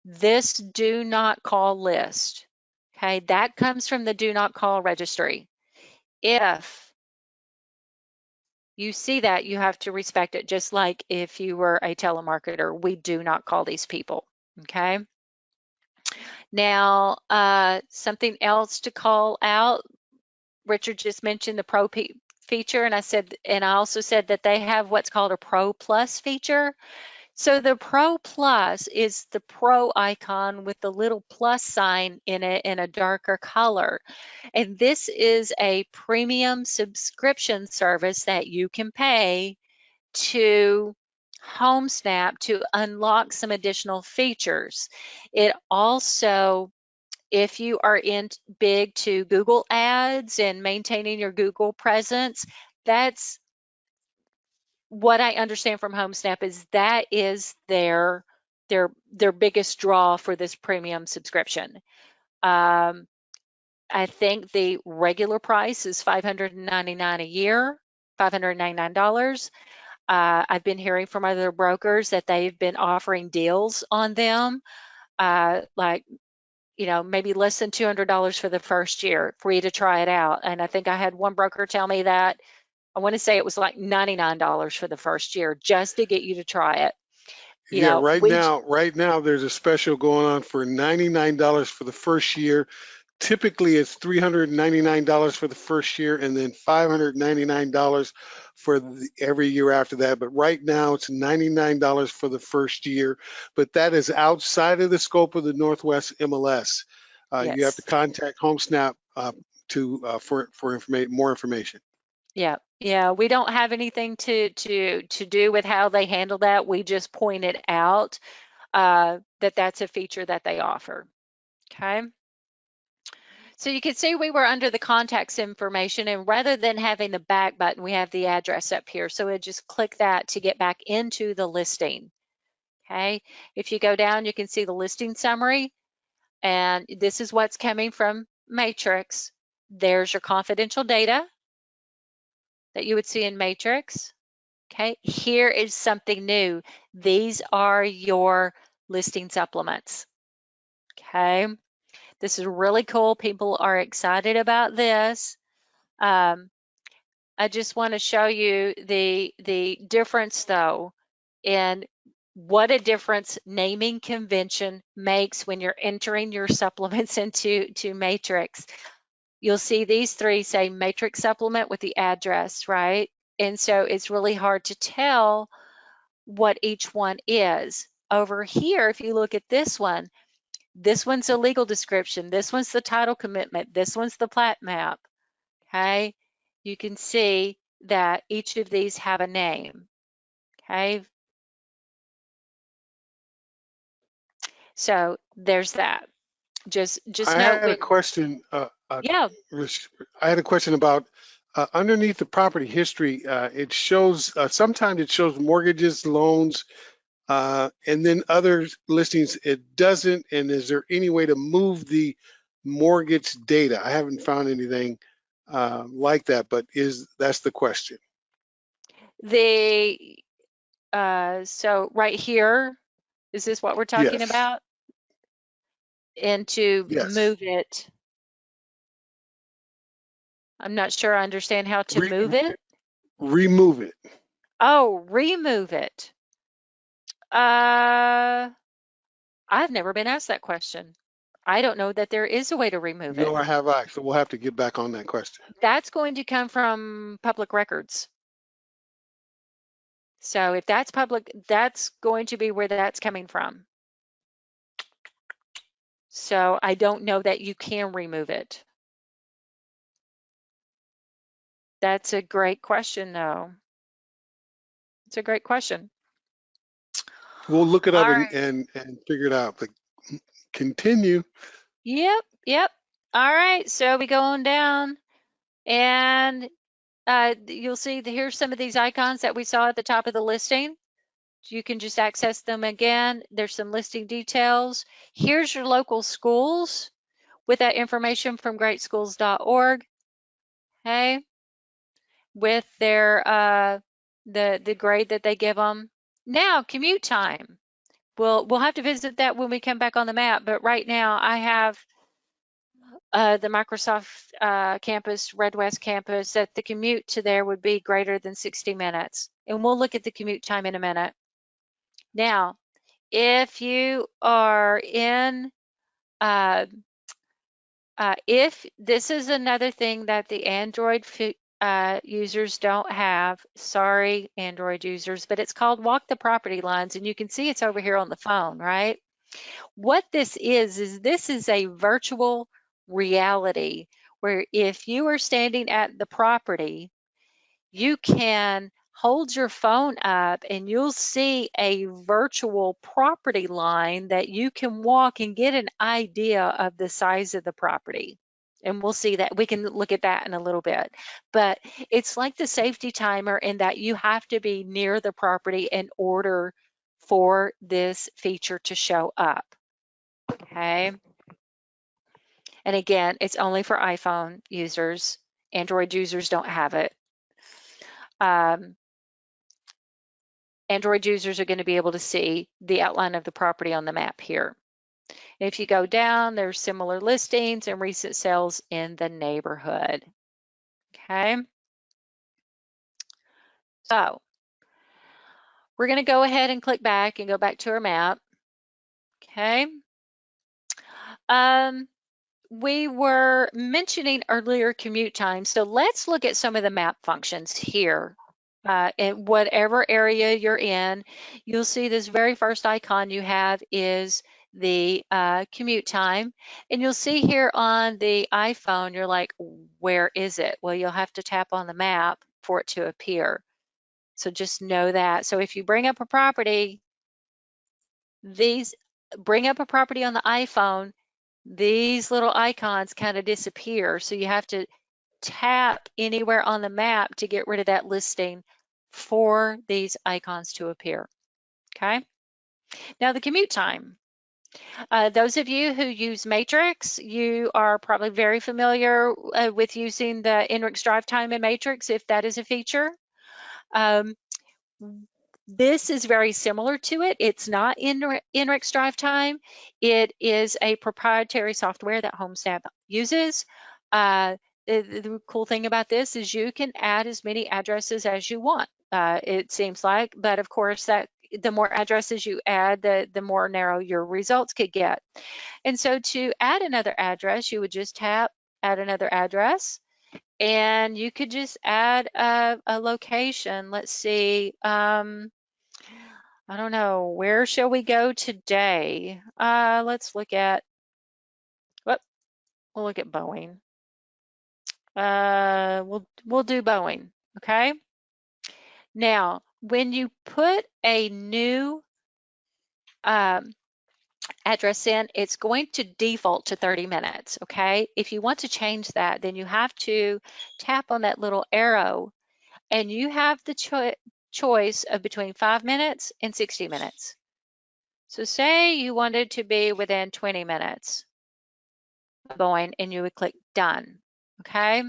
This do not call list. Okay, that comes from the do not call registry. If you see that, you have to respect it, just like if you were a telemarketer. We do not call these people. Okay. Now, something else to call out. Richard just mentioned the Pro feature, and I also said that they have what's called a Pro Plus feature. So the Pro Plus is the Pro icon with the little plus sign in it in a darker color. And this is a premium subscription service that you can pay to HomeSnap to unlock some additional features. It also, if you are in big to Google Ads and maintaining your Google presence, that's what I understand from HomeSnap is that is their biggest draw for this premium subscription. I think the regular price is $599 a year, $599. I've been hearing from other brokers that they've been offering deals on them, like, maybe less than $200 for the first year for you to try it out. And I think I had one broker tell me that I want to say it was like $99 for the first year just to get you to try it. Yeah, right now there's a special going on for $99 for the first year. Typically, it's $399 for the first year and then $599 for every year after that. But right now, it's $99 for the first year. But that is outside of the scope of the Northwest MLS. You have to contact HomeSnap for more information. Yeah, we don't have anything to do with how they handle that. We just point it out. that's a feature that they offer. Okay. So you can see we were under the contacts information, and rather than having the back button, we have the address up here. So we just click that to get back into the listing. Okay. If you go down, you can see the listing summary, and this is what's coming from Matrix. There's your confidential data that you would see in Matrix. Okay. Here is something new. These are your listing supplements. Okay. This is really cool. People are excited about this. I just want to show you the difference, though, in what a difference naming convention makes when you're entering your supplements into Matrix. You'll see these three say Matrix supplement with the address, right? And so it's really hard to tell what each one is. Over here, if you look at this one's a legal description. This one's the title commitment. This one's the plat map. Okay. You can see that each of these have a name. Okay. So there's that. Just I note had a when, question. yeah, I had a question about underneath the property history. It shows sometimes it shows mortgages, loans, and then other listings it doesn't. And is there any way to move the mortgage data? I haven't found anything like that, but that's the question? the, so right here, is this what we're talking Yes. about? And to Yes. move it, I'm not sure I understand how to Re move it. remove it. Oh, remove it. Uh, I've never been asked that question. I don't know that there is a way to remove it. Nor have I. So we'll have to get back on that question. That's going to come from public records. So if that's public, that's going to be where that's coming from. So I don't know that you can remove it. That's a great question, though. It's a great question. We'll look it All up right. and figure it out. But continue. Yep, yep. All right, so we go on down, and you'll see here's some of these icons that we saw at the top of the listing. You can just access them again. There's some listing details. Here's your local schools with that information from greatschools.org. Okay, with their the grade that they give them. Now, commute time. We'll have to visit that when we come back on the map, but right now I have the Microsoft campus, Red West campus, that the commute to there would be greater than 60 minutes. And we'll look at the commute time in a minute. Now, if you are in, uh, if this is another thing that the Android users don't have, sorry, Android users, but it's called Walk the Property Lines, and you can see it's over here on the phone, right? What this is this is a virtual reality where if you are standing at the property, you can hold your phone up and you'll see a virtual property line that you can walk and get an idea of the size of the property. And we'll see that. We can look at that in a little bit. But it's like the safety timer in that you have to be near the property in order for this feature to show up. Okay. And again, it's only for iPhone users. Android users don't have it. Android users are going to be able to see the outline of the property on the map here. If you go down, there's similar listings and recent sales in the neighborhood. Okay. So we're going to go ahead and click back and go back to our map. Okay. We were mentioning earlier commute time. So let's look at some of the map functions here. In whatever area you're in, you'll see this very first icon you have is the commute time. And you'll see here on the iPhone, you're like, where is it? Well, you'll have to tap on the map for it to appear. So just know that. So if you bring up a property, these, bring up a property on the iPhone, these little icons kind of disappear. So you have to tap anywhere on the map to get rid of that listing for these icons to appear. Okay. Now the commute time. Those of you who use Matrix, you are probably very familiar with using the NWMLS drive time in Matrix, if that is a feature. Um, this is very similar to it. It's not NWMLS drive time. It is a proprietary software that HomeSnap uses. The cool thing about this is you can add as many addresses as you want, it seems like, but of course that the more addresses you add, the more narrow your results could get. And so to add another address, you would just tap add another address, and you could just add a location. Let's see, I don't know, where shall we go today? Let's look at, well, we'll look at Boeing. We'll do Boeing, okay? Now, when you put a new address in, it's going to default to 30 minutes, okay? If you want to change that, then you have to tap on that little arrow, and you have the choice of between 5 minutes and 60 minutes. So say you wanted to be within 20 minutes of Boeing, and you would click done, okay?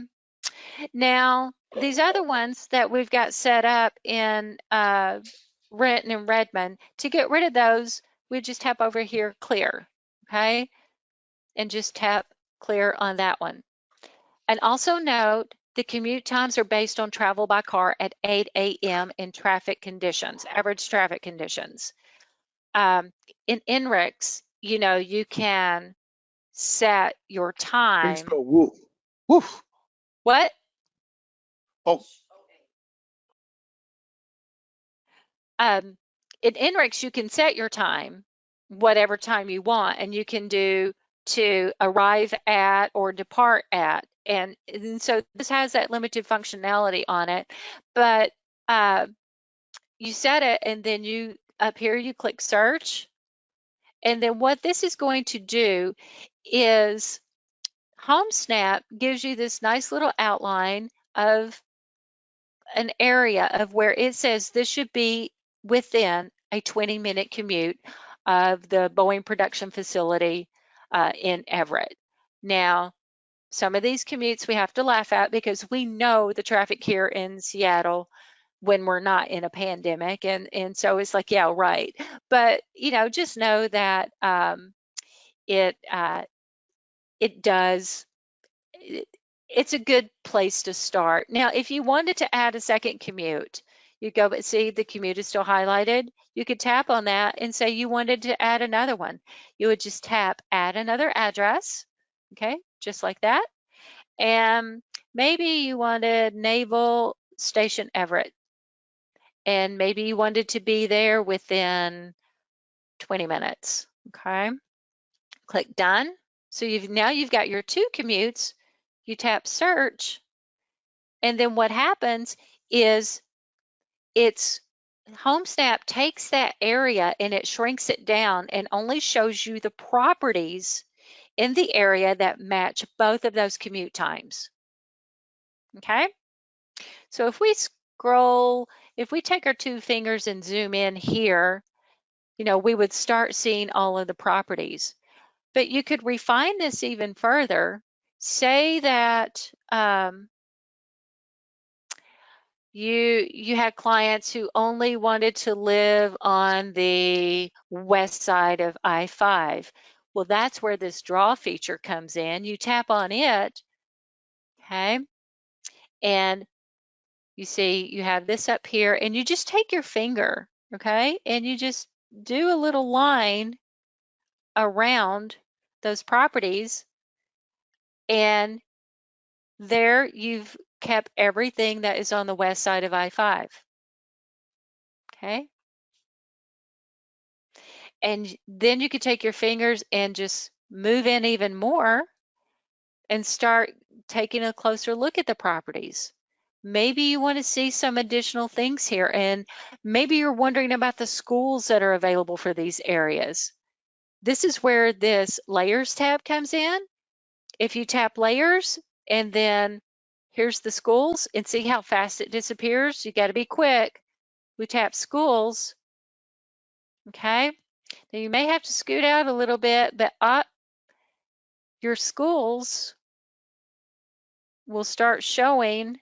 Now, these other ones that we've got set up in Renton and Redmond, to get rid of those, we just tap over here, clear, okay? And just tap clear on that one. And also note, the commute times are based on travel by car at 8 a.m. in traffic conditions, average traffic conditions. In NREX, you know, you can set your How you time. spell woo? Woof. What? Oh, In NREX, you can set your time, whatever time you want, and you can do to arrive at or depart at. And so this has that limited functionality on it, but you set it, and then you, up here, you click search. And then what this is going to do is HomeSnap gives you this nice little outline of an area of where it says this should be within a 20-minute commute of the Boeing production facility in Everett. Now, some of these commutes we have to laugh at because we know the traffic here in Seattle when we're not in a pandemic, and so it's like, yeah, right. But you know, just know that it it does it's a good place to start. Now, if you wanted to add a second commute, you go, but see the commute is still highlighted. You could tap on that and say you wanted to add another one. You would just tap add another address, okay, just like that. And maybe you wanted Naval Station Everett, and maybe you wanted to be there within 20 minutes, okay? Click done. So now you've got your two commutes. You tap search, and then what happens is it's HomeSnap takes that area and it shrinks it down and only shows you the properties in the area that match both of those commute times. Okay? So if we scroll, if we take our two fingers and zoom in here, you know, we would start seeing all of the properties. But you could refine this even further. Say that you had clients who only wanted to live on the west side of I-5. Well, that's where this draw feature comes in. You tap on it, okay, and you see you have this up here, and you just take your finger, okay, and you just do a little line around those properties, and there you've kept everything that is on the west side of I-5, okay? And then you could take your fingers and just move in even more and start taking a closer look at the properties. Maybe you want to see some additional things here, and maybe you're wondering about the schools that are available for these areas. This is where this Layers tab comes in. If you tap Layers and then here's the schools, and see how fast it disappears? You got to be quick. We tap Schools, okay? Now you may have to scoot out a little bit, but your schools will start showing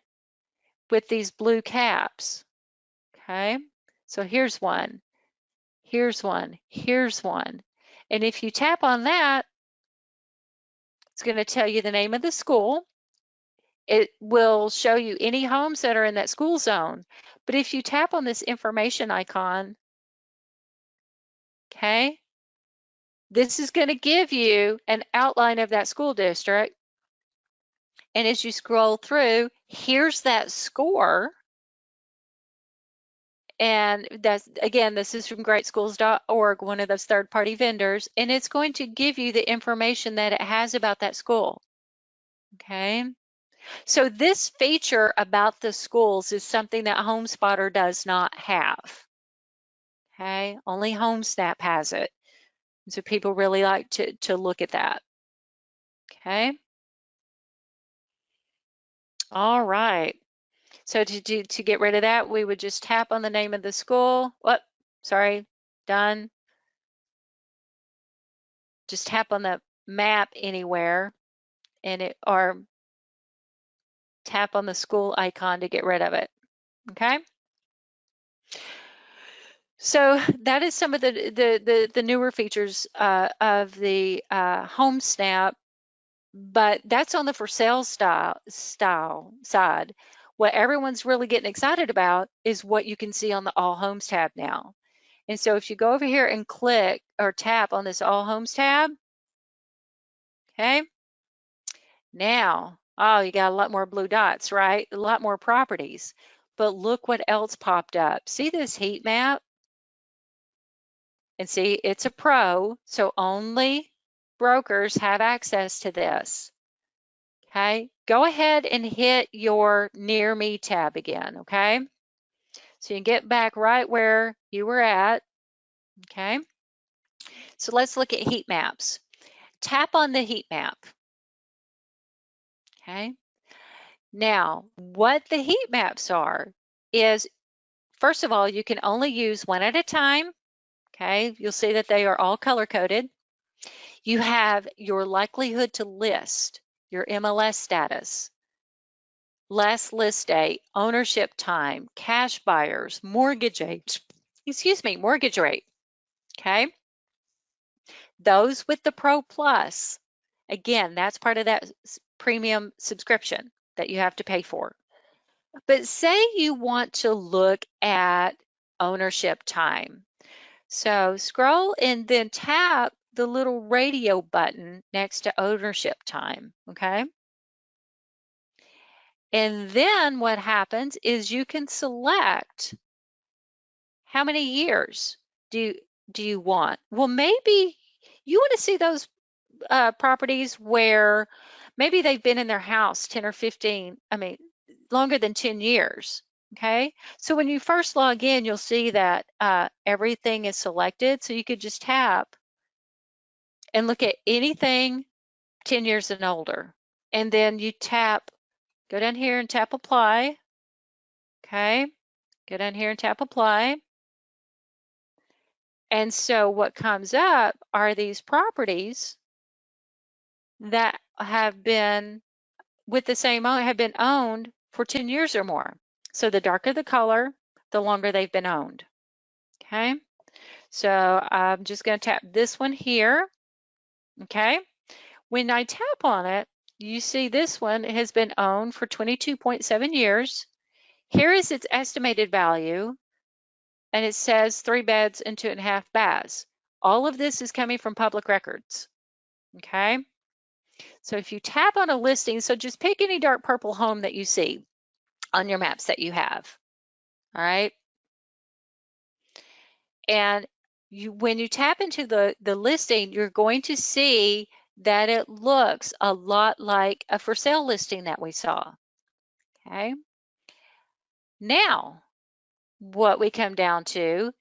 with these blue caps, okay? So here's one, here's one, here's one. And if you tap on that, it's going to tell you the name of the school. It will show you any homes that are in that school zone. But if you tap on this information icon, okay, this is going to give you an outline of that school district. And as you scroll through, here's that score. And that's, again, this is from greatschools.org, one of those third-party vendors, and it's going to give you the information that it has about that school. Okay, so this feature about the schools is something that HomeSpotter does not have. Okay, only HomeSnap has it. So people really like to look at that. Okay. All right. So to get rid of that, we would just tap on the name of the school. What? Sorry, done. Just tap on the map anywhere or tap on the school icon to get rid of it. Okay. So that is some of the newer features of the HomeSnap, but that's on the for sale style side. What everyone's really getting excited about is what you can see on the All Homes tab now. And so if you go over here and click or tap on this All Homes tab, okay, now, oh, you got a lot more blue dots, right? A lot more properties. But look what else popped up. See this heat map? And see, it's a pro, so only brokers have access to this. Okay, go ahead and hit your Near Me tab again, okay? So you can get back right where you were at, okay? So let's look at heat maps. Tap on the heat map, okay? Now, what the heat maps are is, first of all, you can only use one at a time, okay? You'll see that they are all color-coded. You have your likelihood to list, your MLS status, last list date, ownership time, cash buyers, mortgage age, mortgage rate, okay? Those with the Pro Plus, again, that's part of that premium subscription that you have to pay for. But say you want to look at ownership time. So scroll and then tap the little radio button next to ownership time, okay? And then what happens is you can select how many years do you want. Well, maybe you want to see those properties where maybe they've been in their house 10 or 15, longer than 10 years. Okay, so when you first log in, you'll see that everything is selected. So you could just tap and look at anything 10 years and older. And then you tap, go down here and tap apply. Okay, go down here and tap apply. And so what comes up are these properties that have been with the same owner, have been owned for 10 years or more. So the darker the color, the longer they've been owned. Okay, so I'm just going to tap this one here. Okay, when I tap on it, you see this one has been owned for 22.7 years. Here is its estimated value, and it says 3 beds and 2.5 baths. All of this is coming from public records. Okay, so if you tap on a listing, so just pick any dark purple home that you see on your maps that you have. All right, and when you tap into the listing, you're going to see that it looks a lot like a for sale listing that we saw. Okay, Now, what we come down to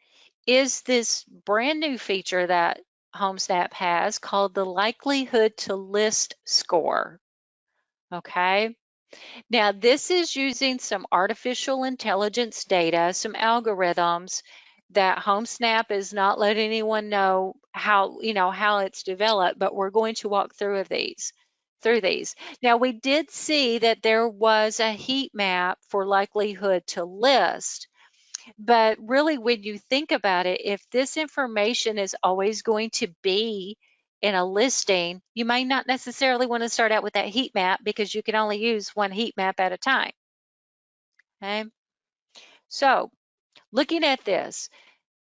is this brand new feature that HomeSnap has called the likelihood to list score. Okay. Now, this is using some artificial intelligence data, some algorithms that HomeSnap is not letting anyone know how it's developed, but we're going to walk through these. Now, we did see that there was a heat map for likelihood to list. But really, when you think about it, if this information is always going to be in a listing, you may not necessarily want to start out with that heat map because you can only use one heat map at a time. Okay. So looking at this,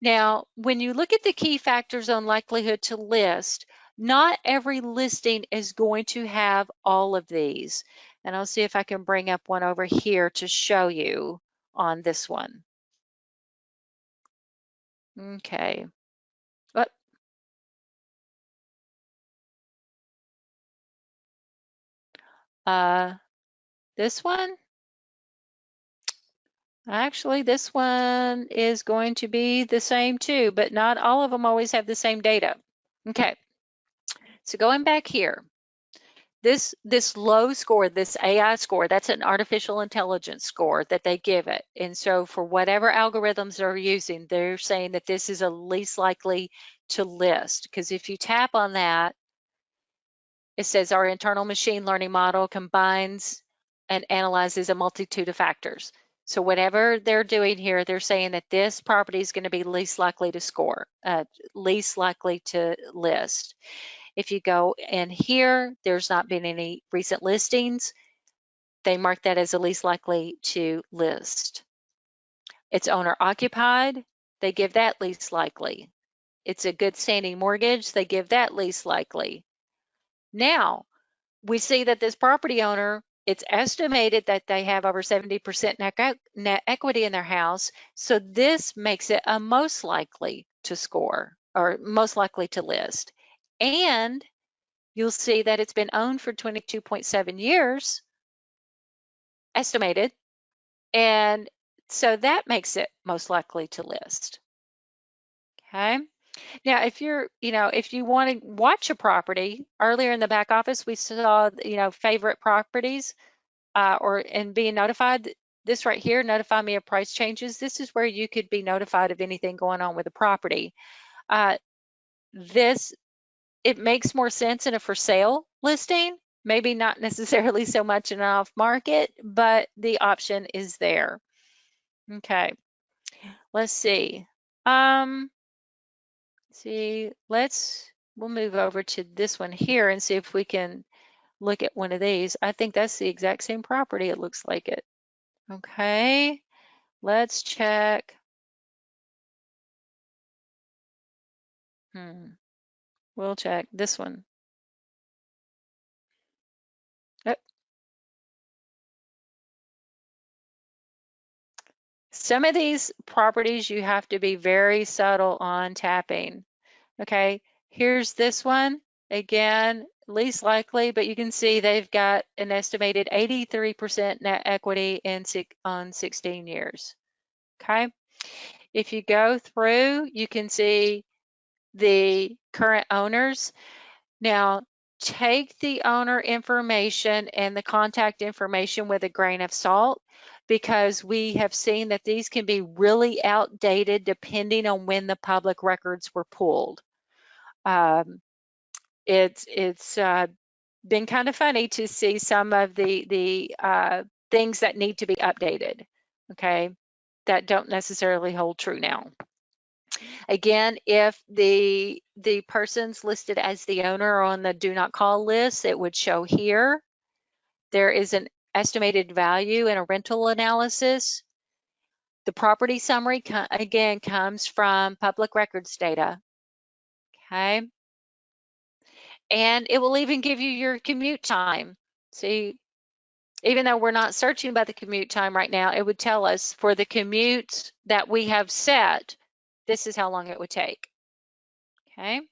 now when you look at the key factors on likelihood to list, not every listing is going to have all of these. And I'll see if I can bring up one over here to show you on this one. Okay. What? This one? Actually, this one is going to be the same too, but not all of them always have the same data. Okay, so going back here, this low score, this AI score, that's an artificial intelligence score that they give it. And so for whatever algorithms they're using, they're saying that this is a least likely to list. Because if you tap on that, it says our internal machine learning model combines and analyzes a multitude of factors. So whatever they're doing here, they're saying that this property is going to be least likely to score, least likely to list. If you go in here, there's not been any recent listings. They mark that as the least likely to list. It's owner occupied. They give that least likely. It's a good standing mortgage. They give that least likely. Now, we see that this property owner, it's estimated that they have over 70% net equity in their house. So this makes it a most likely to score or most likely to list. And you'll see that it's been owned for 22.7 years, estimated. And so that makes it most likely to list. Okay. Now, if if you want to watch a property, earlier in the back office, we saw, favorite properties. And being notified. This right here, notify me of price changes. This is where you could be notified of anything going on with the property. It makes more sense in a for sale listing, maybe not necessarily so much in an off market, but the option is there. Okay, let's see. We'll move over to this one here and see if we can look at one of these. I think that's the exact same property. It looks like it. Okay, let's check. We'll check this one. Oh. Some of these properties you have to be very subtle on tapping. Okay, here's this one. Again, least likely, but you can see they've got an estimated 83% net equity on 16 years. Okay, if you go through, you can see the current owners. Now, take the owner information and the contact information with a grain of salt, because we have seen that these can be really outdated depending on when the public records were pulled. It's been kind of funny to see some of the things that need to be updated, okay, that don't necessarily hold true now. Again, if the person's listed as the owner on the do not call list, it would show here. There is an estimated value in a rental analysis. The property summary, again, comes from public records data. Okay. And it will even give you your commute time. See, even though we're not searching by the commute time right now, it would tell us for the commute that we have set, this is how long it would take. Okay.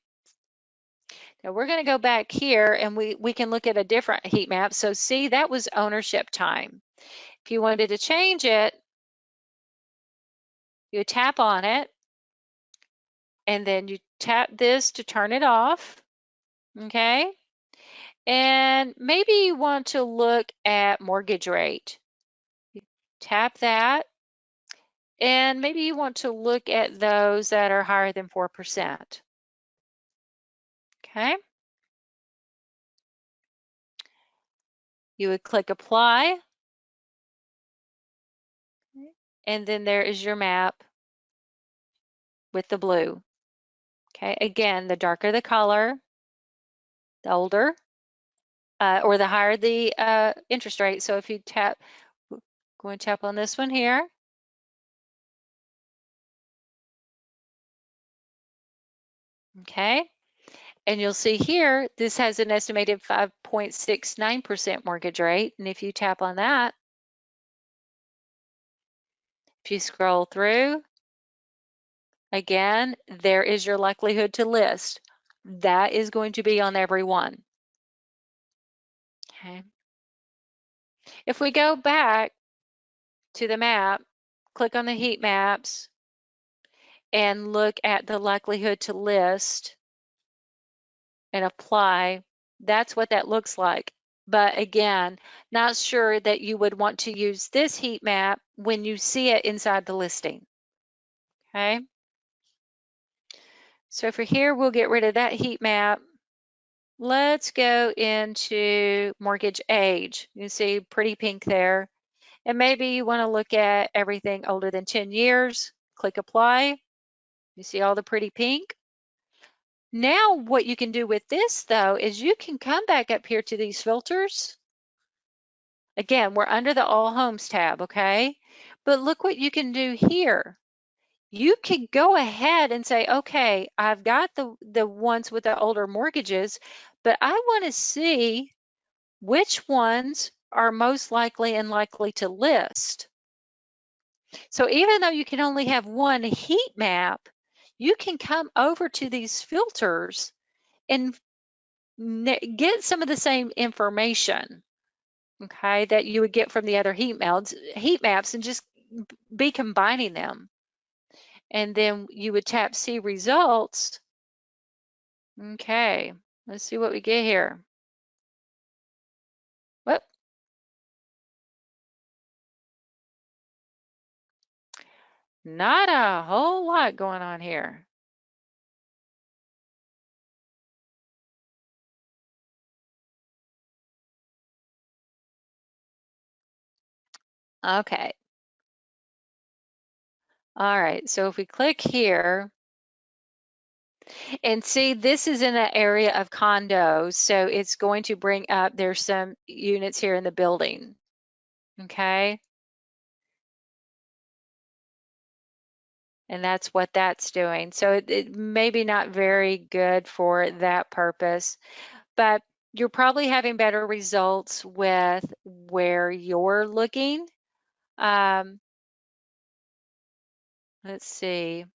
Now we're going to go back here and we can look at a different heat map. So see, that was ownership time. If you wanted to change it, You tap on it, and then you tap this to turn it off, okay? And maybe you want to look at mortgage rate. You tap that, and maybe you want to look at those that are higher than 4%, okay? You would click apply, and then there is your map with the blue. Okay, again, the darker the color, the older, or the higher the interest rate. So if you tap, go and tap on this one here. Okay, and you'll see here, this has an estimated 5.69% mortgage rate. And if you tap on that, if you scroll through, again, there is your likelihood to list. That is going to be on every one. Okay. If we go back to the map, click on the heat maps, and look at the likelihood to list and apply, that's what that looks like. But again, not sure that you would want to use this heat map when you see it inside the listing. Okay. So for here, we'll get rid of that heat map. Let's go into mortgage age. You see pretty pink there. And maybe you want to look at everything older than 10 years. Click apply. You see all the pretty pink. Now what you can do with this though is you can come back up here to these filters. Again, we're under the all homes tab, okay? But look what you can do here. You could go ahead and say, okay, I've got the ones with the older mortgages, but I want to see which ones are most likely and likely to list. So even though you can only have one heat map, you can come over to these filters and get some of the same information, okay, that you would get from the other heat maps and just be combining them. And then you would tap see results. Okay, let's see what we get here. Whoop. Not a whole lot going on here. Okay. All right, so if we click here, and see, this is in an area of condos, so it's going to bring up, there's some units here in the building, okay? And that's what that's doing. So it may be not very good for that purpose, but you're probably having better results with where you're looking. Let's see,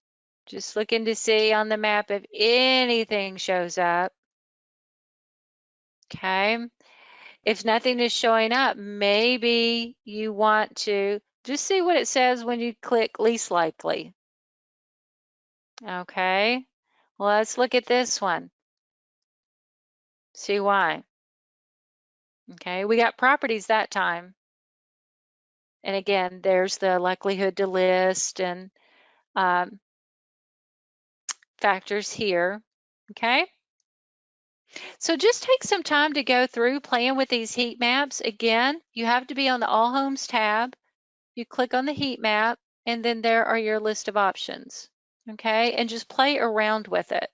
just looking to see on the map if anything shows up, okay? If nothing is showing up, maybe you want to just see what it says when you click least likely. Okay, well, let's look at this one. See why. Okay, we got properties that time. And again, there's the likelihood to list and factors here. Okay, so just take some time to go through playing with these heat maps. Again, you have to be on the All Homes tab. You click on the heat map, and then there are your list of options. Okay, and just play around with it.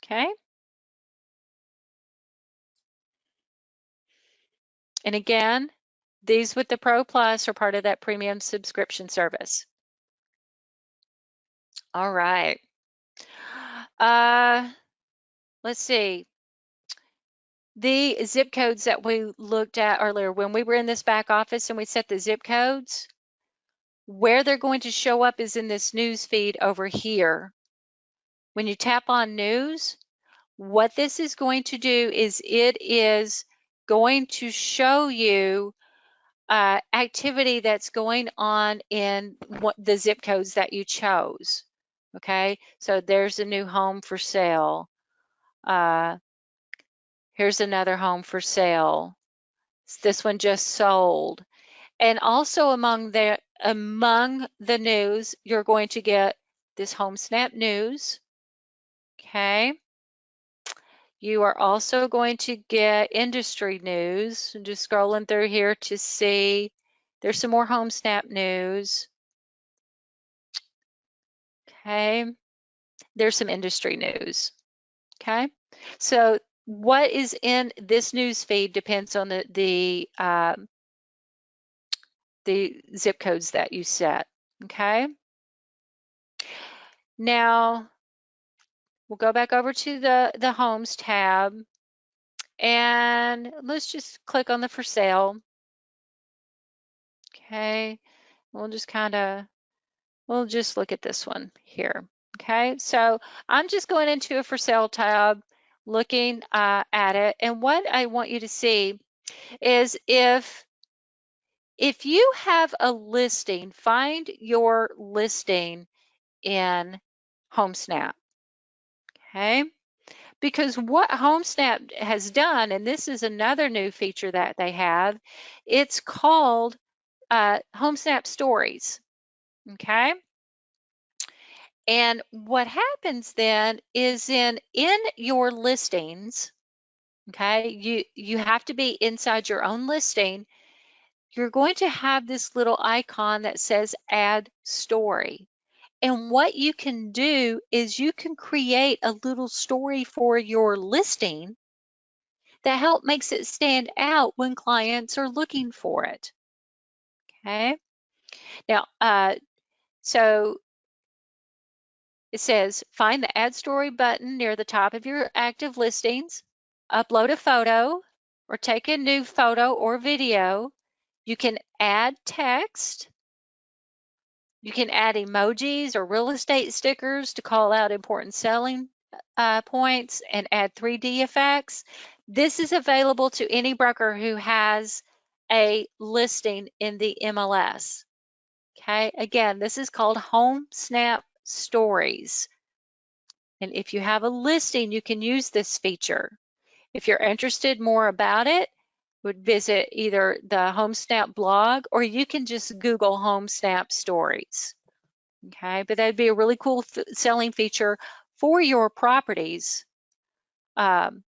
Okay. And again, these with the Pro Plus are part of that premium subscription service. All right. Let's see. The zip codes that we looked at earlier, when we were in this back office and we set the zip codes, where they're going to show up is in this news feed over here. When you tap on news, what this is going to do is it is going to show you activity that's going on in the zip codes that you chose. Okay, so there's a new home for sale. Here's another home for sale. This one just sold. And also among the news, you're going to get this Home Snap news. Okay. You are also going to get industry news. I'm just scrolling through here to see there's some more Home Snap news. Okay. There's some industry news. Okay. So what is in this news feed depends on the zip codes that you set. Okay. Now we'll go back over to the Homes tab, and let's just click on the for sale. Okay. We'll just look at this one here. Okay. So I'm just going into a for sale tab, looking at it. And what I want you to see is if you have a listing, find your listing in HomeSnap. Okay. Because what HomeSnap has done, and this is another new feature that they have, it's called HomeSnap Stories. Okay. And what happens then is in your listings, okay, you have to be inside your own listing. You're going to have this little icon that says add story. And what you can do is you can create a little story for your listing that makes it stand out when clients are looking for it. Okay. Now, so it says find the add story button near the top of your active listings, upload a photo or take a new photo or video. You can add text. You can add emojis or real estate stickers to call out important selling points and add 3D effects. This is available to any broker who has a listing in the MLS. Okay, again, this is called Home Snap Stories. And if you have a listing, you can use this feature. If you're interested more about it, would visit either the HomeSnap blog or you can just Google HomeSnap Stories. Okay, but that'd be a really cool selling feature for your properties. You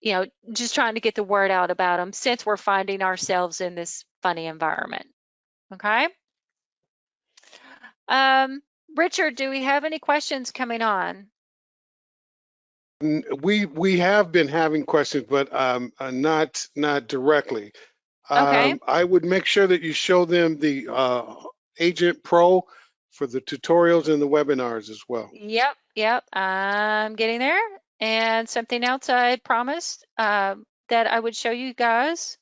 know, just trying to get the word out about them since we're finding ourselves in this funny environment. Okay. Richard, do we have any questions coming on? We have been having questions, but not directly. Okay. I would make sure that you show them the Agent Pro for the tutorials and the webinars as well. Yep. I'm getting there. And something else I promised that I would show you guys.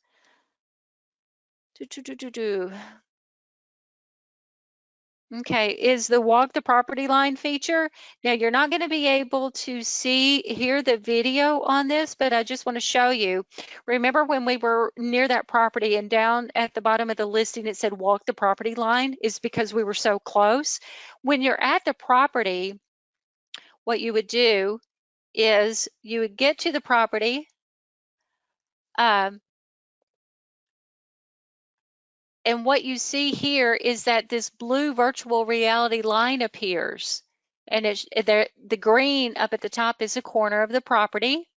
Okay, is the walk the property line feature. Now you're not going to be able to hear the video on this, but I just want to show you. Remember when we were near that property and down at the bottom of the listing it said walk the property line is because we were so close. When you're at the property, what you would do is you would get to the property, and what you see here is that this blue virtual reality line appears. And the green up at the top is a corner of the property.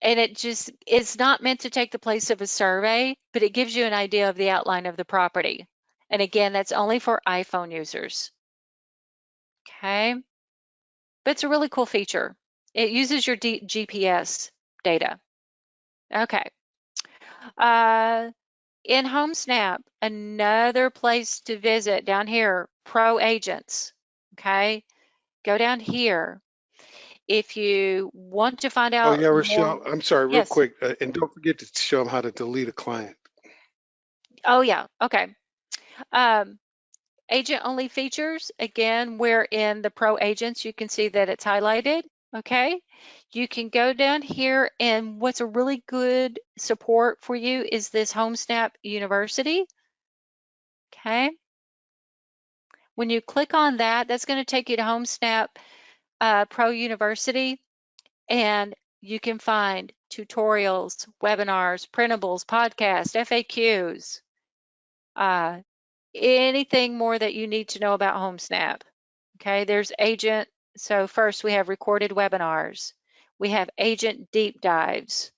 And it's not meant to take the place of a survey, but it gives you an idea of the outline of the property. And again, that's only for iPhone users. Okay. But it's a really cool feature. It uses your GPS data. Okay. In HomeSnap, another place to visit down here, Pro Agents. Okay, go down here. If you want to find Oh out yeah, more, Rochelle, I'm sorry, real yes. quick, and don't forget to show them how to delete a client. Oh yeah, okay. Agent only features, again, we're in the Pro Agents. You can see that it's highlighted. Okay, you can go down here, and what's a really good support for you is this HomeSnap University. Okay, when you click on that, that's going to take you to HomeSnap Pro University, and you can find tutorials, webinars, printables, podcasts, FAQs, anything more that you need to know about HomeSnap. Okay, there's agent. So first we have recorded webinars. We have agent deep dives,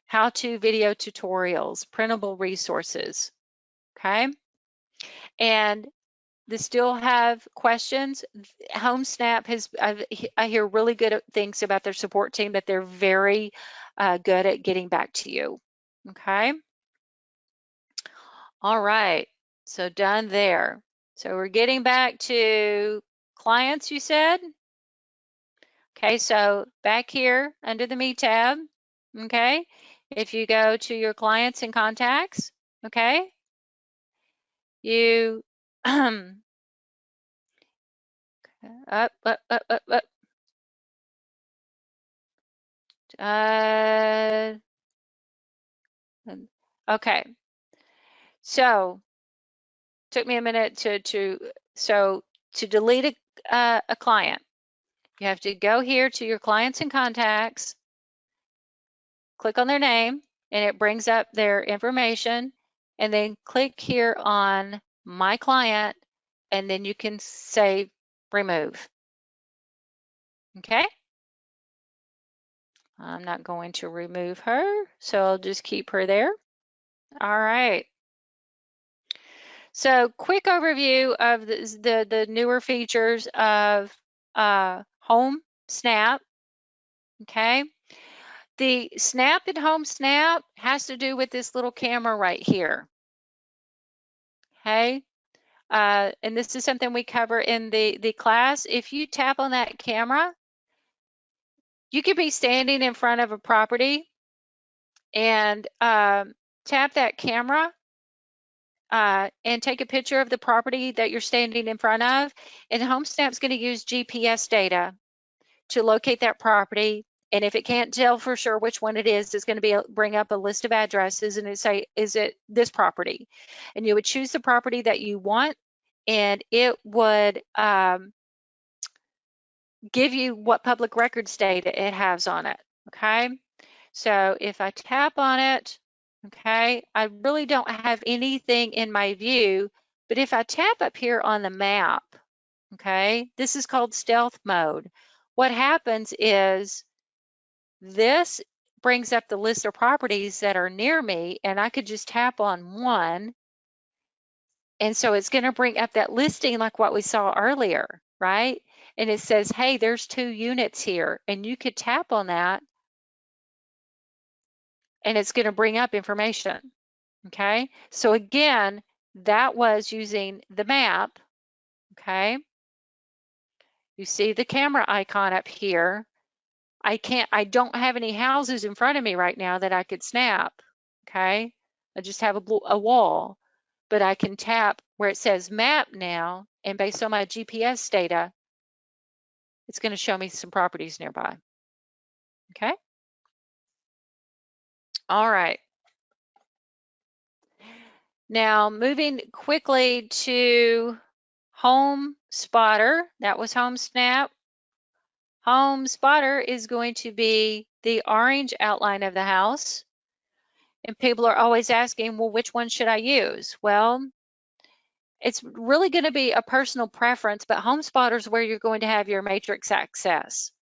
how-to video tutorials, printable resources. Okay, and they still have questions. HomeSnap has, I hear really good things about their support team, that they're very good at getting back to you. Okay. All right. So done there. So we're getting back to clients, you said? Okay, so back here under the Me tab, okay, if you go to your clients and contacts, okay, you up, up, up, up, up. Okay, so took me a minute to delete a client, you have to go here to your clients and contacts, click on their name, and it brings up their information, and then click here on My Client, and then you can say remove. Okay? I'm not going to remove her, so I'll just keep her there. All right. So quick overview of the newer features of Home Snap. Okay. The Snap at Home Snap has to do with this little camera right here. Okay. And this is something we cover in the class. If you tap on that camera, you could be standing in front of a property and tap that camera and take a picture of the property that you're standing in front of. And HomeSnap's going to use GPS data to locate that property. And if it can't tell for sure which one it is, it's going to bring up a list of addresses, and it say, is it this property? And you would choose the property that you want, and it would give you what public records data it has on it. Okay, so if I tap on it, okay, I really don't have anything in my view, but if I tap up here on the map, okay, this is called stealth mode. What happens is this brings up the list of properties that are near me, and I could just tap on one, and so it's going to bring up that listing like what we saw earlier, right? And it says, hey, there's 2 units here, and you could tap on that, and it's going to bring up information. Okay, so again, that was using the map. Okay, you see the camera icon up here. I don't have any houses in front of me right now that I could snap. Okay, I just have a wall, but I can tap where it says map now, and based on my GPS data, it's going to show me some properties nearby. Okay, all right. Now moving quickly to Home Spotter. That was Home Snap. Home Spotter is going to be the orange outline of the house. And people are always asking, well, which one should I use? Well, it's really going to be a personal preference, but Home Spotter is where you're going to have your matrix access.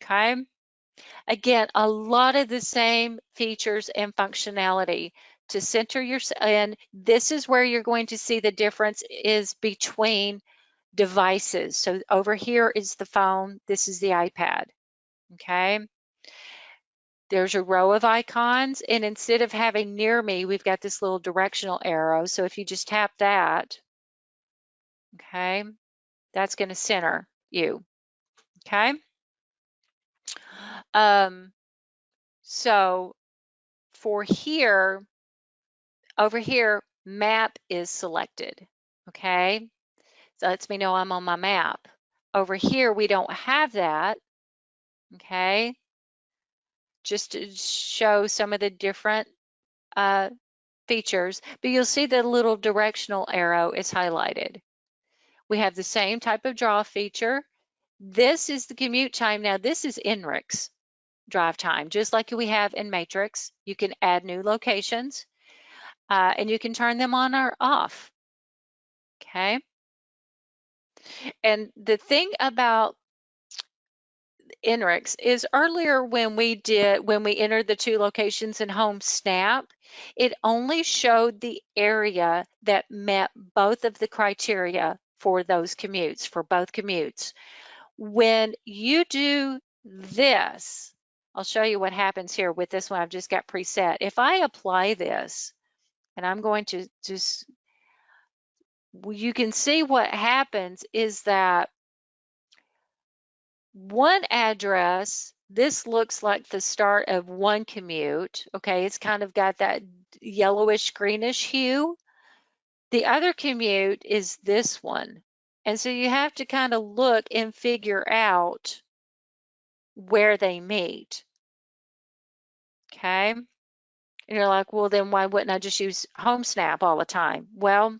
Okay. Again, a lot of the same features and functionality to center your, and this is where you're going to see the difference is between devices. So over here is the phone, this is the iPad. Okay. There's a row of icons, and instead of having near me, we've got this little directional arrow. So if you just tap that, okay, that's going to center you. Okay. So for here, over here, map is selected. Okay. So that lets me know I'm on my map. Over here, we don't have that, okay? Just to show some of the different features, but you'll see the little directional arrow is highlighted. We have the same type of draw feature. This is the commute time. Now, this is NRIX drive time, just like we have in Matrix. You can add new locations, and you can turn them on or off, okay? And the thing about NRIX is earlier when we entered the 2 locations in Home Snap, it only showed the area that met both of the criteria for those commutes, for both commutes. When you do this, I'll show you what happens here with this one. I've just got preset. If I apply this, and I'm going to just, you can see what happens is that one address, this looks like the start of one commute. Okay, it's kind of got that yellowish greenish hue. The other commute is this one. And so you have to kind of look and figure out where they meet. Okay. And you're like, well, then why wouldn't I just use HomeSnap all the time? Well,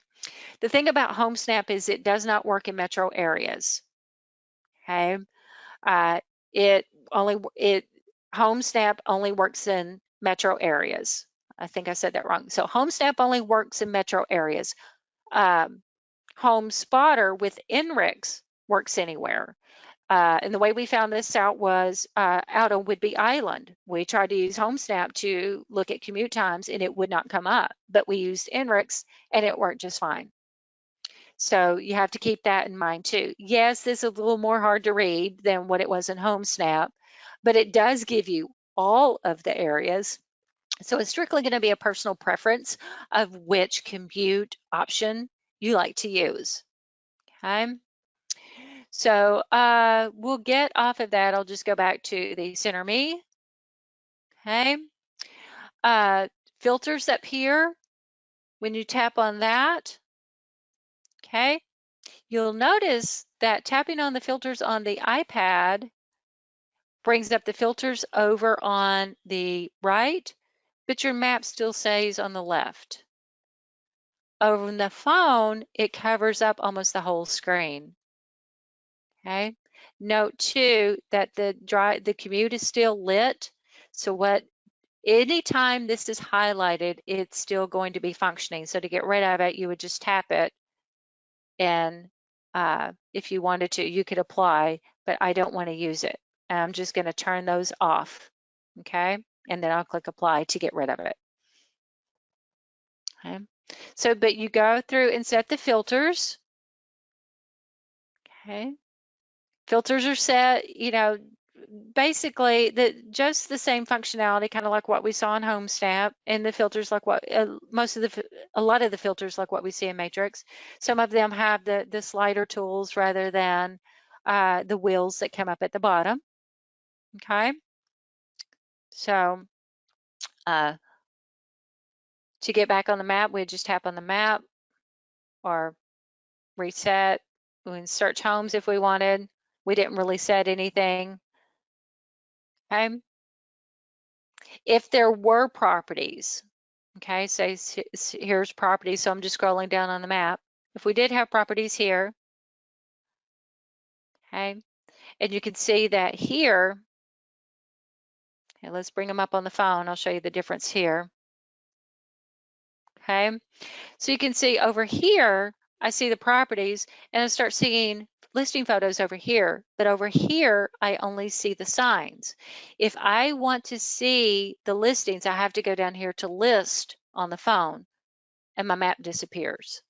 the thing about HomeSnap is it does not work in metro areas. Okay. HomeSnap only works in metro areas. I think I said that wrong. So HomeSnap only works in metro areas. HomeSpotter with NRIX works anywhere. And the way we found this out was out on Whidbey Island. We tried to use HomeSnap to look at commute times and it would not come up, but we used NRIX and it worked just fine. So you have to keep that in mind too. Yes, this is a little more hard to read than what it was in HomeSnap, but it does give you all of the areas. So it's strictly going to be a personal preference of which commute option you like to use. Okay. So we'll get off of that. I'll just go back to the Center Me. Okay. Filters up here. When you tap on that, okay, you'll notice that tapping on the filters on the iPad brings up the filters over on the right, but your map still stays on the left. Over on the phone, it covers up almost the whole screen. Okay. Note too that the commute is still lit. So anytime this is highlighted, it's still going to be functioning. So to get rid of it, you would just tap it, and if you wanted to, you could apply, but I don't want to use it. I'm just going to turn those off, okay? And then I'll click apply to get rid of it. Okay. So, but you go through and set the filters. Okay. Filters are set, basically just the same functionality, kind of like what we saw in HomeSnap, and the filters like what a lot of the filters like what we see in Matrix. Some of them have the slider tools rather than the wheels that come up at the bottom. Okay, so to get back on the map, we just tap on the map or reset. We can search homes if we wanted. We didn't really set anything. Okay. If there were properties, okay, so here's properties, so I'm just scrolling down on the map. If we did have properties here, okay, and you can see that here, okay, let's bring them up on the phone. I'll show you the difference here. Okay, so you can see over here, I see the properties and I start seeing listing photos over here, but over here, I only see the signs. If I want to see the listings, I have to go down here to list on the phone and my map disappears.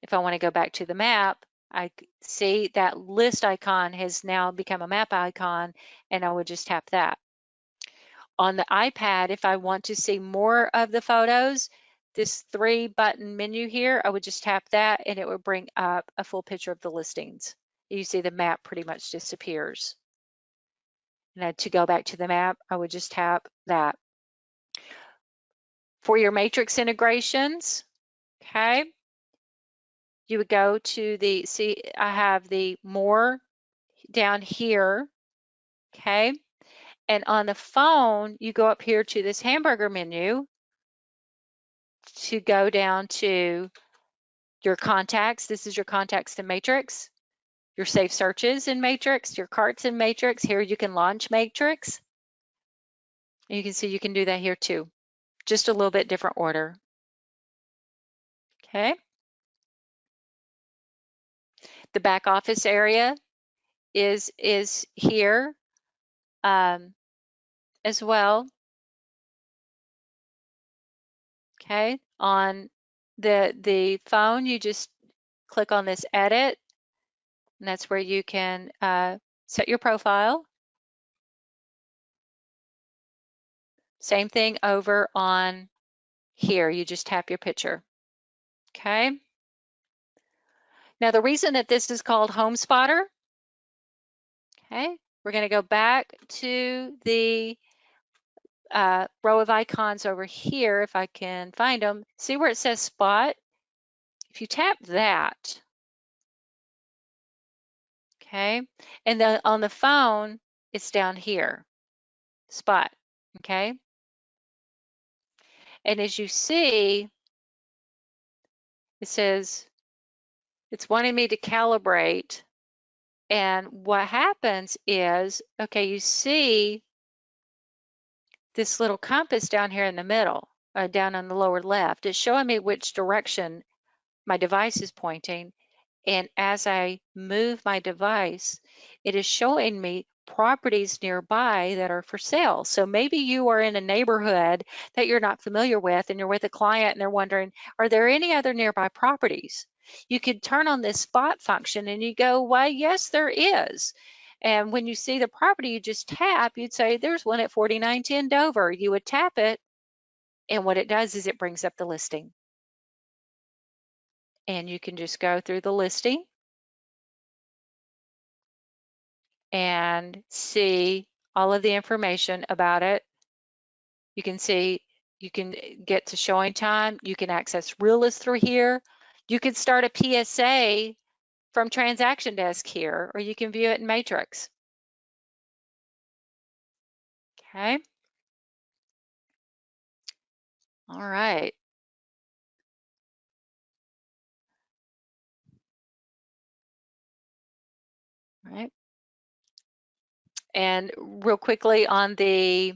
If I want to go back to the map, I see that list icon has now become a map icon, and I would just tap that. On the iPad, if I want to see more of the photos, this 3-button menu here, I would just tap that and it would bring up a full picture of the listings. You see the map pretty much disappears. And to go back to the map, I would just tap that. For your matrix integrations, okay, you would go to the, see, I have the more down here, okay? And on the phone, you go up here to this hamburger menu to go down to your contacts. This is your contacts in Matrix, your safe searches in Matrix, your carts in Matrix. Here you can launch Matrix. And you can see you can do that here too, just a little bit different order. Okay. The back office area is here as well. Okay. On the phone, you just click on this edit, and that's where you can set your profile. Same thing over on here. You just tap your picture. Okay. Now the reason that this is called Home Spotter, okay, we're going to go back to the row of icons over here, if I can find them. See where it says Spot? If you tap that, okay, and then on the phone, it's down here, Spot, okay? And as you see, it says it's wanting me to calibrate. And what happens is, okay, you see this little compass down here in the middle, down on the lower left. It's showing me which direction my device is pointing. And as I move my device, it is showing me properties nearby that are for sale. So maybe you are in a neighborhood that you're not familiar with and you're with a client and they're wondering, are there any other nearby properties? You could turn on this spot function and you go, why, yes, there is. And when you see the property, you just tap, you'd say, there's one at 4910 Dover. You would tap it, and what it does is it brings up the listing. And you can just go through the listing and see all of the information about it. You can see, you can get to showing time. You can access real list through here. You can start a PSA from transaction desk here, or you can view it in Matrix. Okay. All right. All right. And real quickly on the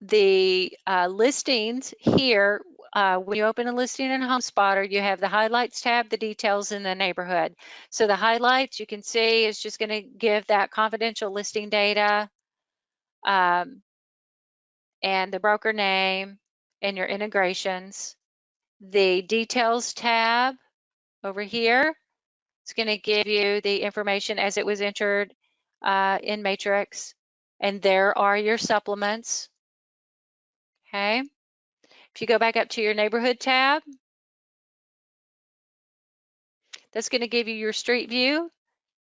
listings here, when you open a listing in HomeSpotter, you have the highlights tab, the details in the neighborhood. So the highlights you can see is just going to give that confidential listing data and the broker name and your integrations. The details tab over here is going to give you the information as it was entered in Matrix. And there are your supplements. Okay. If you go back up to your neighborhood tab, that's going to give you your street view.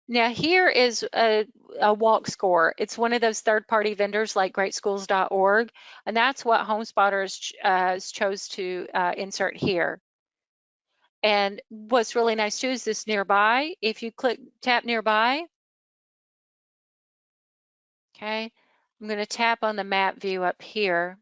Now here is a walk score. It's one of those third-party vendors like greatschools.org, and that's what HomeSpotter has chose to insert here. And what's really nice too is this nearby. If you tap nearby, okay, I'm going to tap on the map view up here.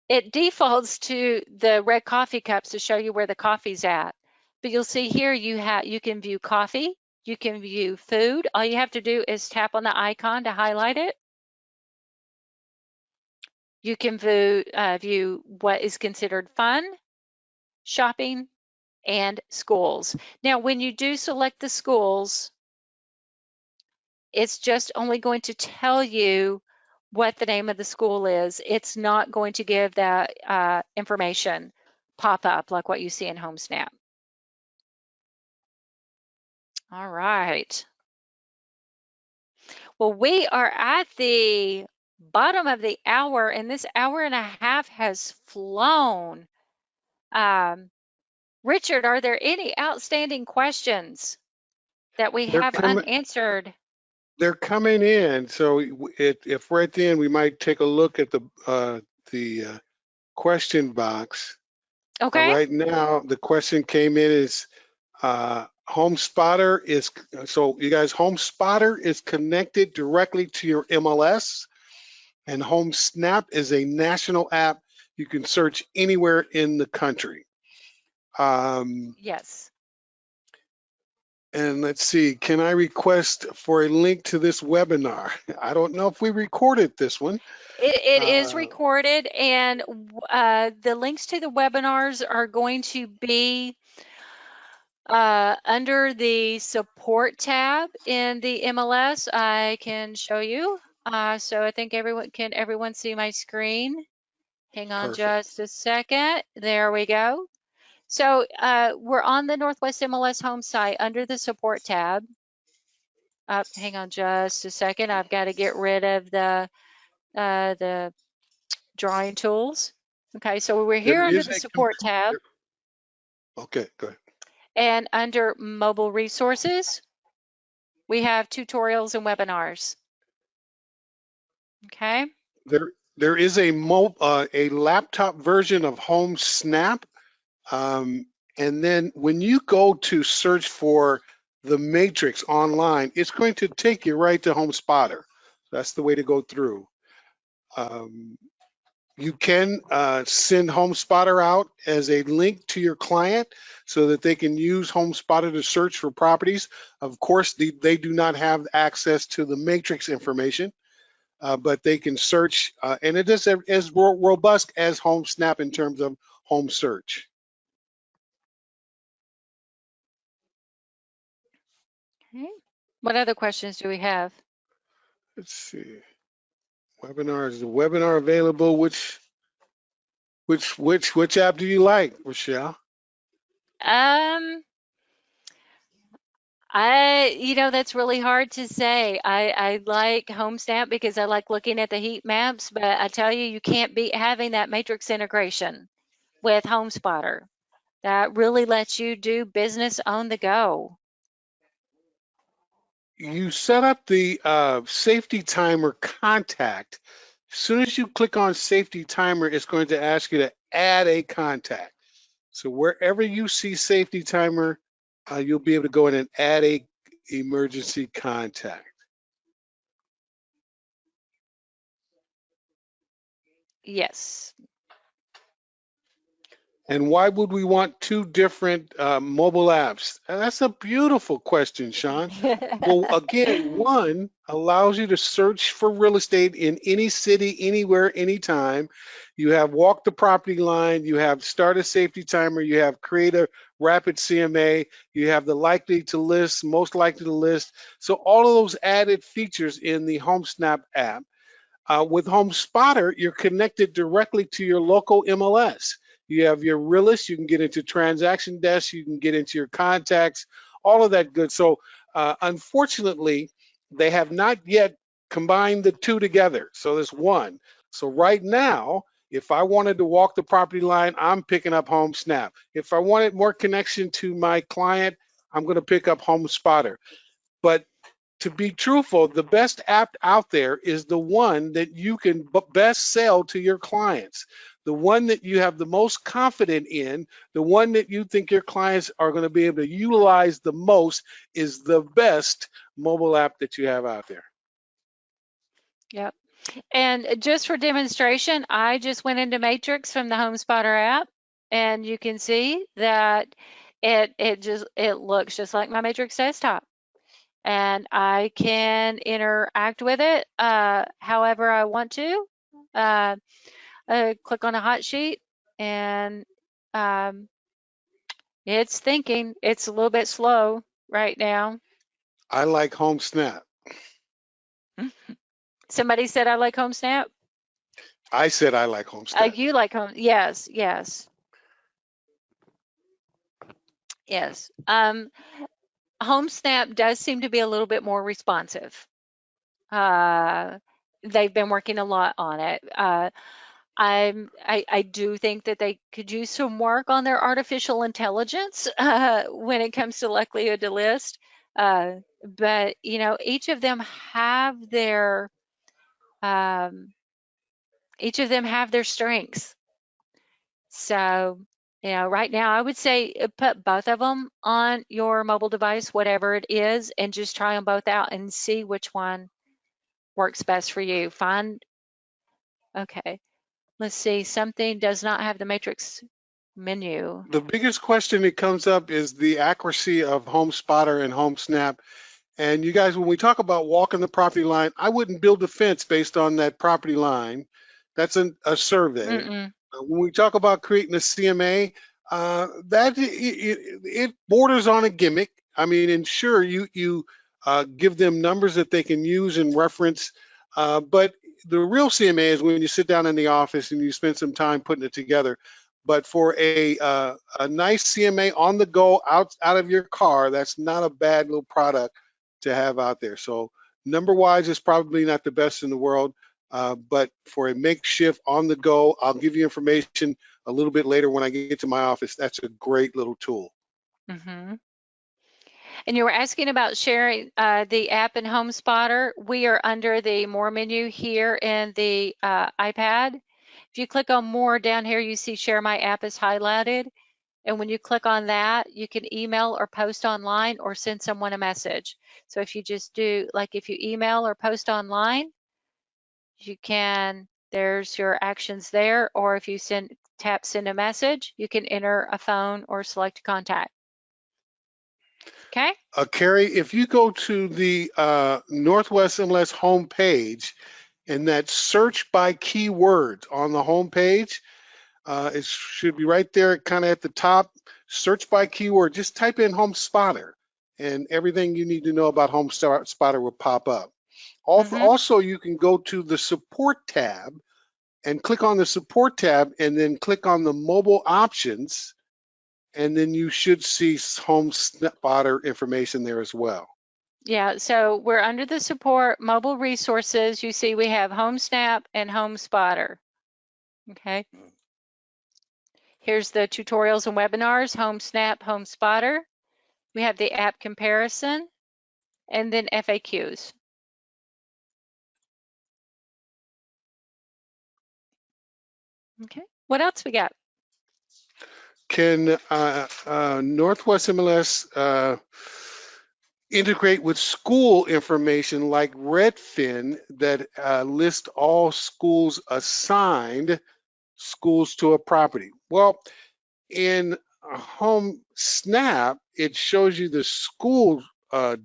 It defaults to the red coffee cups to show you where the coffee's at. But you'll see here you can view coffee, you can view food. All you have to do is tap on the icon to highlight it. You can view what is considered fun, shopping, and schools. Now, when you do select the schools, it's just only going to tell you what the name of the school is. It's not going to give that information pop up like what you see in HomeSnap. All right. Well, we are at the bottom of the hour, and this hour and a half has flown. Richard, are there any outstanding questions that we have unanswered? They're coming in, so if we're at the end, we might take a look at the question box. Okay. Right now, the question came in is, Home Spotter is, so you guys, Home Spotter is connected directly to your MLS, and Home Snap is a national app. You can search anywhere in the country. Yes. And let's see, can I request for a link to this webinar? I don't know if we recorded this one. It is recorded, and the links to the webinars are going to be under the support tab in the MLS. I can show you. So I think everyone see my screen? Hang on Perfect. just a second. There we go. So we're on the Northwest MLS home site under the support tab. Hang on just a second. I've got to get rid of the drawing tools. Okay, so we're here There under is the a support tab, okay, go ahead. and under mobile resources, we have tutorials and webinars. Okay. There is a laptop version of Home Snap, and then when you go to search for the Matrix online, it's going to take you right to Home Spotter. That's the way to go through. You can send Home Spotter out as a link to your client so that they can use Home Spotter to search for properties. Of course, they do not have access to the Matrix information. But they can search, and it is as robust as Home Snap in terms of home search. Okay. What other questions do we have? Let's see. Webinar, is the webinar available? Which app do you like, Rochelle? That's really hard to say. I like HomeSnap because I like looking at the heat maps, but I tell you, you can't beat having that matrix integration with HomeSpotter. That really lets you do business on the go. You set up the safety timer contact. As soon as you click on safety timer, it's going to ask you to add a contact. So wherever you see safety timer, you'll be able to go in and add a emergency contact. Yes. And why would we want two different mobile apps? That's a beautiful question, Sean. Well, again, one allows you to search for real estate in any city, anywhere, anytime. You have walk the property line, you have start a safety timer, you have create a rapid CMA, you have the likely to list, most likely to list. So all of those added features in the HomeSnap app. With Home Spotter, you're connected directly to your local MLS. You have your realist, you can get into transaction desk, you can get into your contacts, all of that good. So unfortunately, they have not yet combined the two together. So there's one. So right now, if I wanted to walk the property line, I'm picking up Home Snap. If I wanted more connection to my client, I'm going to pick up Home Spotter. But to be truthful, the best app out there is the one that you can best sell to your clients, the one that you have the most confidence in, the one that you think your clients are going to be able to utilize the most is the best mobile app that you have out there. Yep. And just for demonstration, I just went into Matrix from the HomeSpotter app, and you can see that it looks just like my Matrix desktop. And I can interact with it however I want to. Click on a hot sheet, and um, it's thinking. It's a little bit slow right now. I like Home Snap. Somebody said I like HomeSnap. I said I like Home Snap. You like Home? Yes, yes, yes. HomeSnap does seem to be a little bit more responsive. Uh, they've been working a lot on it. I do think that they could use some work on their artificial intelligence when it comes to likelihood to list. But each of them have their um, strengths. So Yeah, right now I would say put both of them on your mobile device, whatever it is, and just try them both out and see which one works best for you. Okay, let's see, something does not have the matrix menu. The biggest question that comes up is the accuracy of Home Spotter and Home Snap. And you guys, when we talk about walking the property line, I wouldn't build a fence based on that property line. That's a survey. Mm-mm. When we talk about creating a CMA, that it borders on a gimmick. I mean, and sure, you give them numbers that they can use and reference, but the real CMA is when you sit down in the office and you spend some time putting it together. But for a nice CMA on the go out of your car, that's not a bad little product to have out there. So number wise, it's probably not the best in the world, but for a makeshift on the go, I'll give you information a little bit later when I get to my office. That's a great little tool. Mm-hmm. And you were asking about sharing the app in Home Spotter. We are under the More menu here in the iPad. If you click on More down here, you see Share My App is highlighted. And when you click on that, you can email or post online or send someone a message. So if you just do, like if you email or post online, you can, there's your actions there. Or if you tap send a message, you can enter a phone or select contact. Okay? Carrie, if you go to the Northwest MLS homepage and that search by keywords on the homepage, it should be right there kind of at the top. Search by keyword, just type in Home Spotter and everything you need to know about Home Spotter will pop up. Mm-hmm. Also, you can go to the support tab and click on the support tab and then click on the mobile options, and then you should see Home Spotter information there as well. Yeah, so we're under the support mobile resources. You see we have Home Snap and Home Spotter. Okay. Here's the tutorials and webinars, Home Snap, Home Spotter. We have the app comparison and then FAQs. Okay. What else we got? Can Northwest MLS integrate with school information like Redfin that list all schools assigned schools to a property? Well, in Home Snap, it shows you the school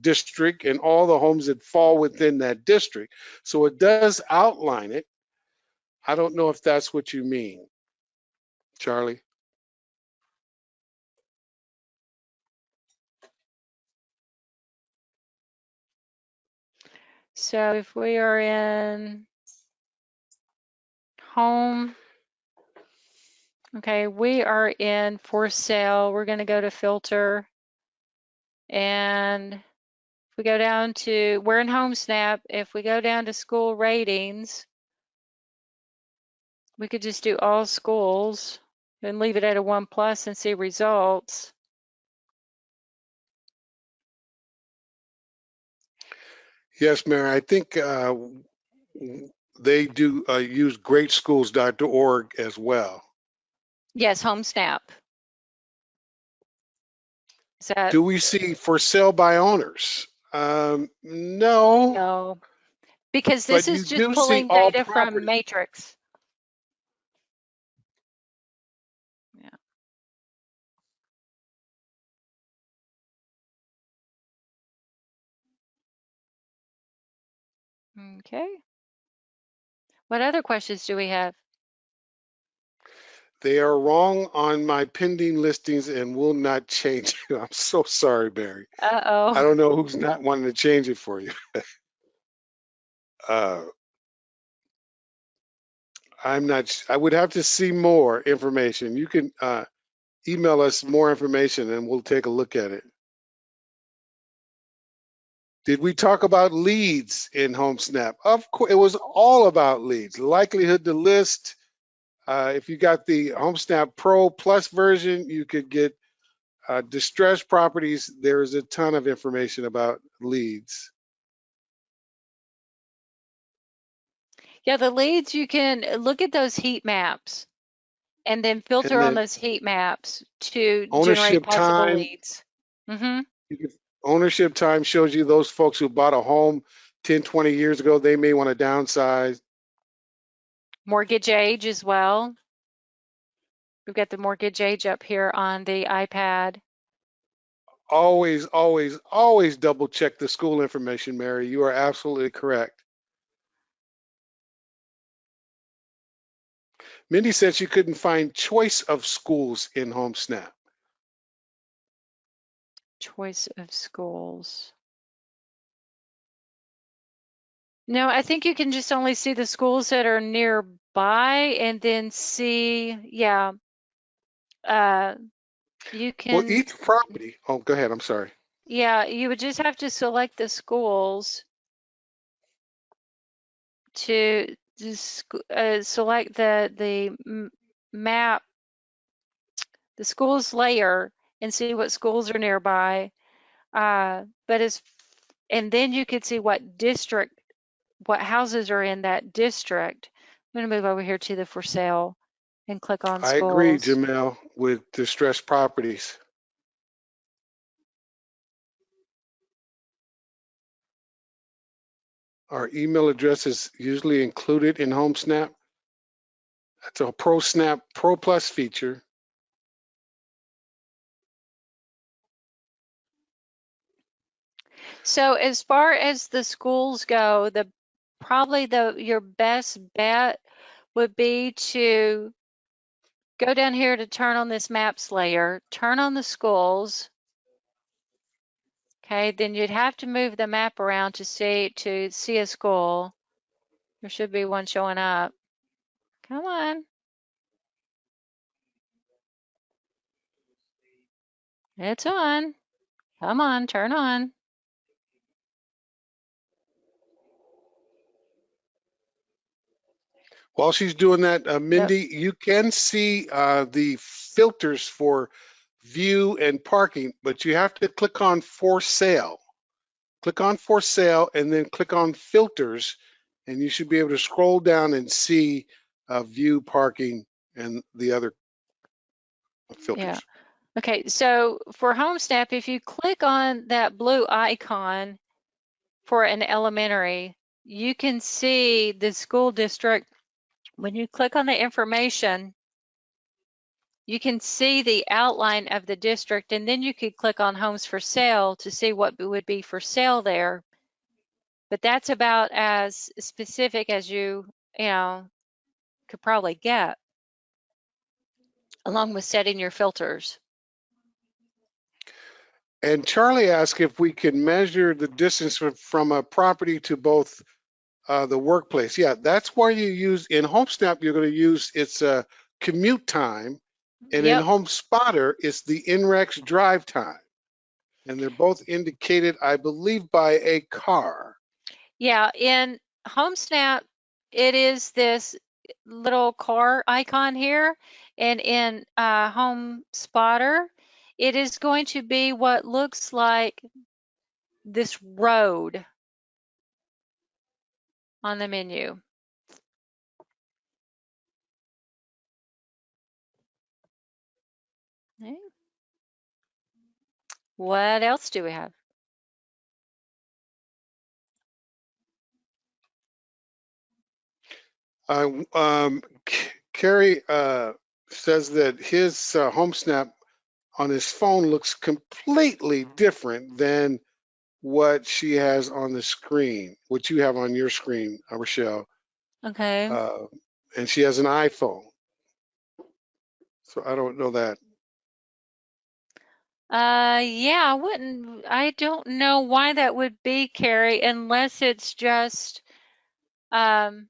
district and all the homes that fall within that district. So it does outline it. I don't know if that's what you mean, Charlie. So if we are in home, okay, we are in for sale. We're going to go to filter, and if we go down to, we're in Home Snap. If we go down to school ratings, we could just do all schools and leave it at a 1+ and see results. Yes, Mary. I think they do use greatschools.org as well. Yes, Home Snap. Is that Do we see for sale by owners? No, no? Because this but is you just do see pulling all data from property. Matrix. Yeah. Okay. What other questions do we have? They are wrong on my pending listings and will not change it. I'm so sorry, Barry. I Uh-oh. don't know who's not wanting to change it for you. uh, I'm not, I would have to see more information. You can email us more information and we'll take a look at it. Did we talk about leads in HomeSnap? Of course, it was all about leads. Likelihood to list. If you got the HomeSnap Pro Plus version, you could get distressed properties. There is a ton of information about leads. Yeah, the leads, you can look at those heat maps. And then And filter on then those heat maps to generate ownership possible time, leads. Mm-hmm. ownership time shows you those folks who bought a home 10, 20 years ago, they may want to downsize. Mortgage age as well. We've got the mortgage age up here on the iPad. Always, always, always double check the school information, Mary. You are absolutely correct. Mindy said she couldn't find choice of schools in HomeSnap. Choice of schools. No, I think you can just only see the schools that are nearby and then see, yeah, you Well, can, each property, oh, go ahead, I'm sorry. yeah, you would just have to select the schools to just select the map, the schools layer, and see what schools are nearby. But as and then you could see what district, what houses are in that district. I'm going to move over here to the for sale and click on I agree, schools. Jamel, with distressed properties. Our email address is usually included in HomeSnap. That's a ProSnap Pro Plus feature. So as far as the schools go, the probably your best bet would be to go down here to turn on this maps layer, turn on the schools. Okay, then you'd have to move the map around to see a school. There should be one showing up. Come on. It's on. Come on, turn on. While she's doing that, Yep. Mindy, you can see the filters for view and parking, but you have to click on for sale. Click on for sale and then click on filters, and you should be able to scroll down and see view, parking, and the other Yeah. filters. Okay, so for HomeSnap, if you click on that blue icon for an elementary, you can see the school district. When you click on the information, you can see the outline of the district, and then you could click on homes for sale to see what would be for sale there. But that's about as specific as you know, could probably get, along with setting your filters. And Charlie asked if we can measure the distance from a property to both the workplace. Yeah, that's where you use, in HomeSnap, you're going to use its commute time, and in Yep. HomeSpotter, it's the NREX drive time. And they're both indicated, I believe, by a car. Yeah, in HomeSnap, it is this little car icon here, and in Home Spotter, it is going to be what looks like this road on the menu. Okay. What else do we have? Kerry says that his HomeSnap on his phone looks completely different than what she has on the screen, what you have on your screen, Rochelle. Okay. Uh, and she has an iPhone. So I don't know that. Yeah, I don't know why that would be, Carrie, unless it's just, um,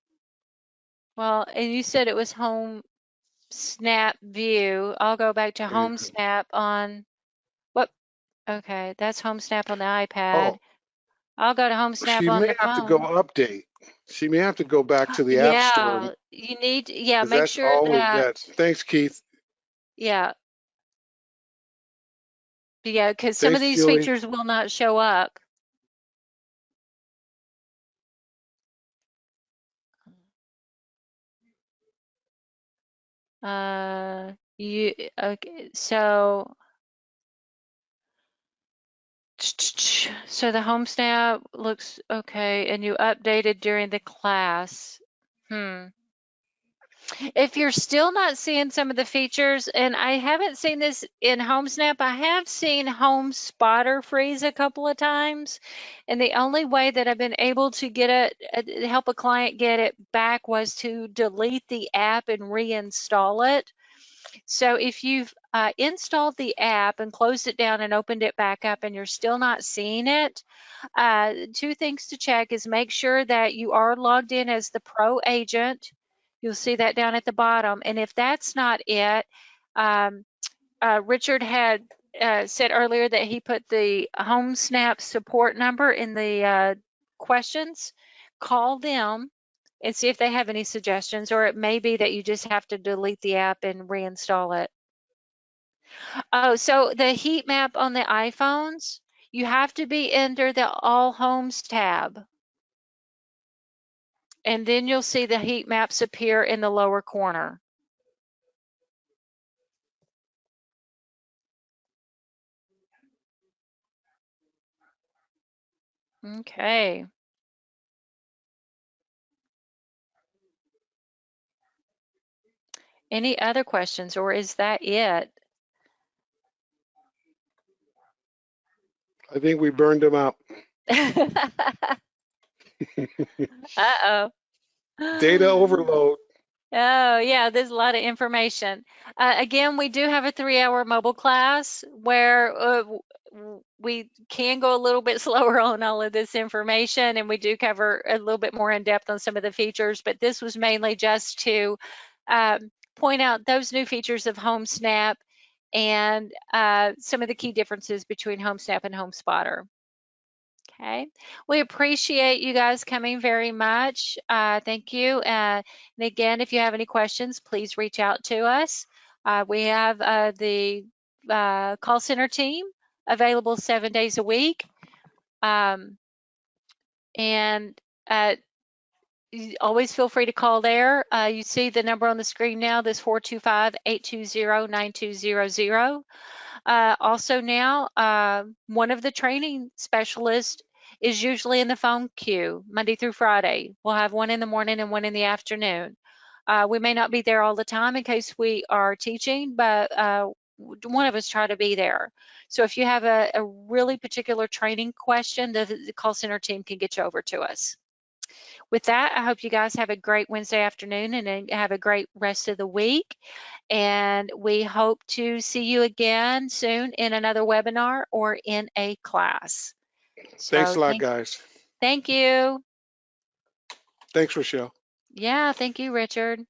well, and you said it was Home Snap View. I'll go back to Yeah. Home Snap on, what? Okay, that's Home Snap on the iPad. Oh, I'll go to Home Snap she on may the have to go phone. update. She may have to go back to the App Store Yeah, you need, yeah, because make that's sure always that, that. Thanks, Keith. yeah, yeah, because some of Thanks, these Julie. features will not show up. Okay, so the home snap looks okay, and you updated during the class. If you're still not seeing some of the features, and I haven't seen this in Home Snap, I have seen Home Spotter freeze a couple of times, and the only way that I've been able to get it, help a client get it back was to delete the app and reinstall it. So if you've installed the app and closed it down and opened it back up and you're still not seeing it, two things to check is make sure that you are logged in as the pro agent. You'll see that down at the bottom. And if that's not it, um, Richard had said earlier that he put the Home Snap support number in the questions. Call them and see if they have any suggestions, or it may be that you just have to delete the app and reinstall it. Oh, so the heat map on the iPhones, you have to be under the All Homes tab. And then you'll see the heat maps appear in the lower corner. Okay. Any other questions, or is that it? I think we burned them out. Uh-oh. Data overload. Oh, yeah, there's a lot of information. Again, we do have a 3-hour mobile class where we can go a little bit slower on all of this information, and we do cover a little bit more in depth on some of the features, but this was mainly just to point out those new features of Home Snap and some of the key differences between Home Snap and Home Spotter. Okay, we appreciate you guys coming very much. Thank you. And again, if you have any questions, please reach out to us. We have the call center team available 7 days a week. And you always feel free to call there. You see the number on the screen now, this 425-820-9200. Also now, one of the training specialists is usually in the phone queue Monday through Friday. We'll have one in the morning and one in the afternoon. We may not be there all the time in case we are teaching, but one of us try to be there. So if you have a really particular training question, the call center team can get you over to us. With that, I hope you guys have a great Wednesday afternoon and have a great rest of the week. And we hope to see you again soon in another webinar or in a class. Thanks So a lot, guys. thank you. Thanks, Rochelle. Yeah, thank you, Richard.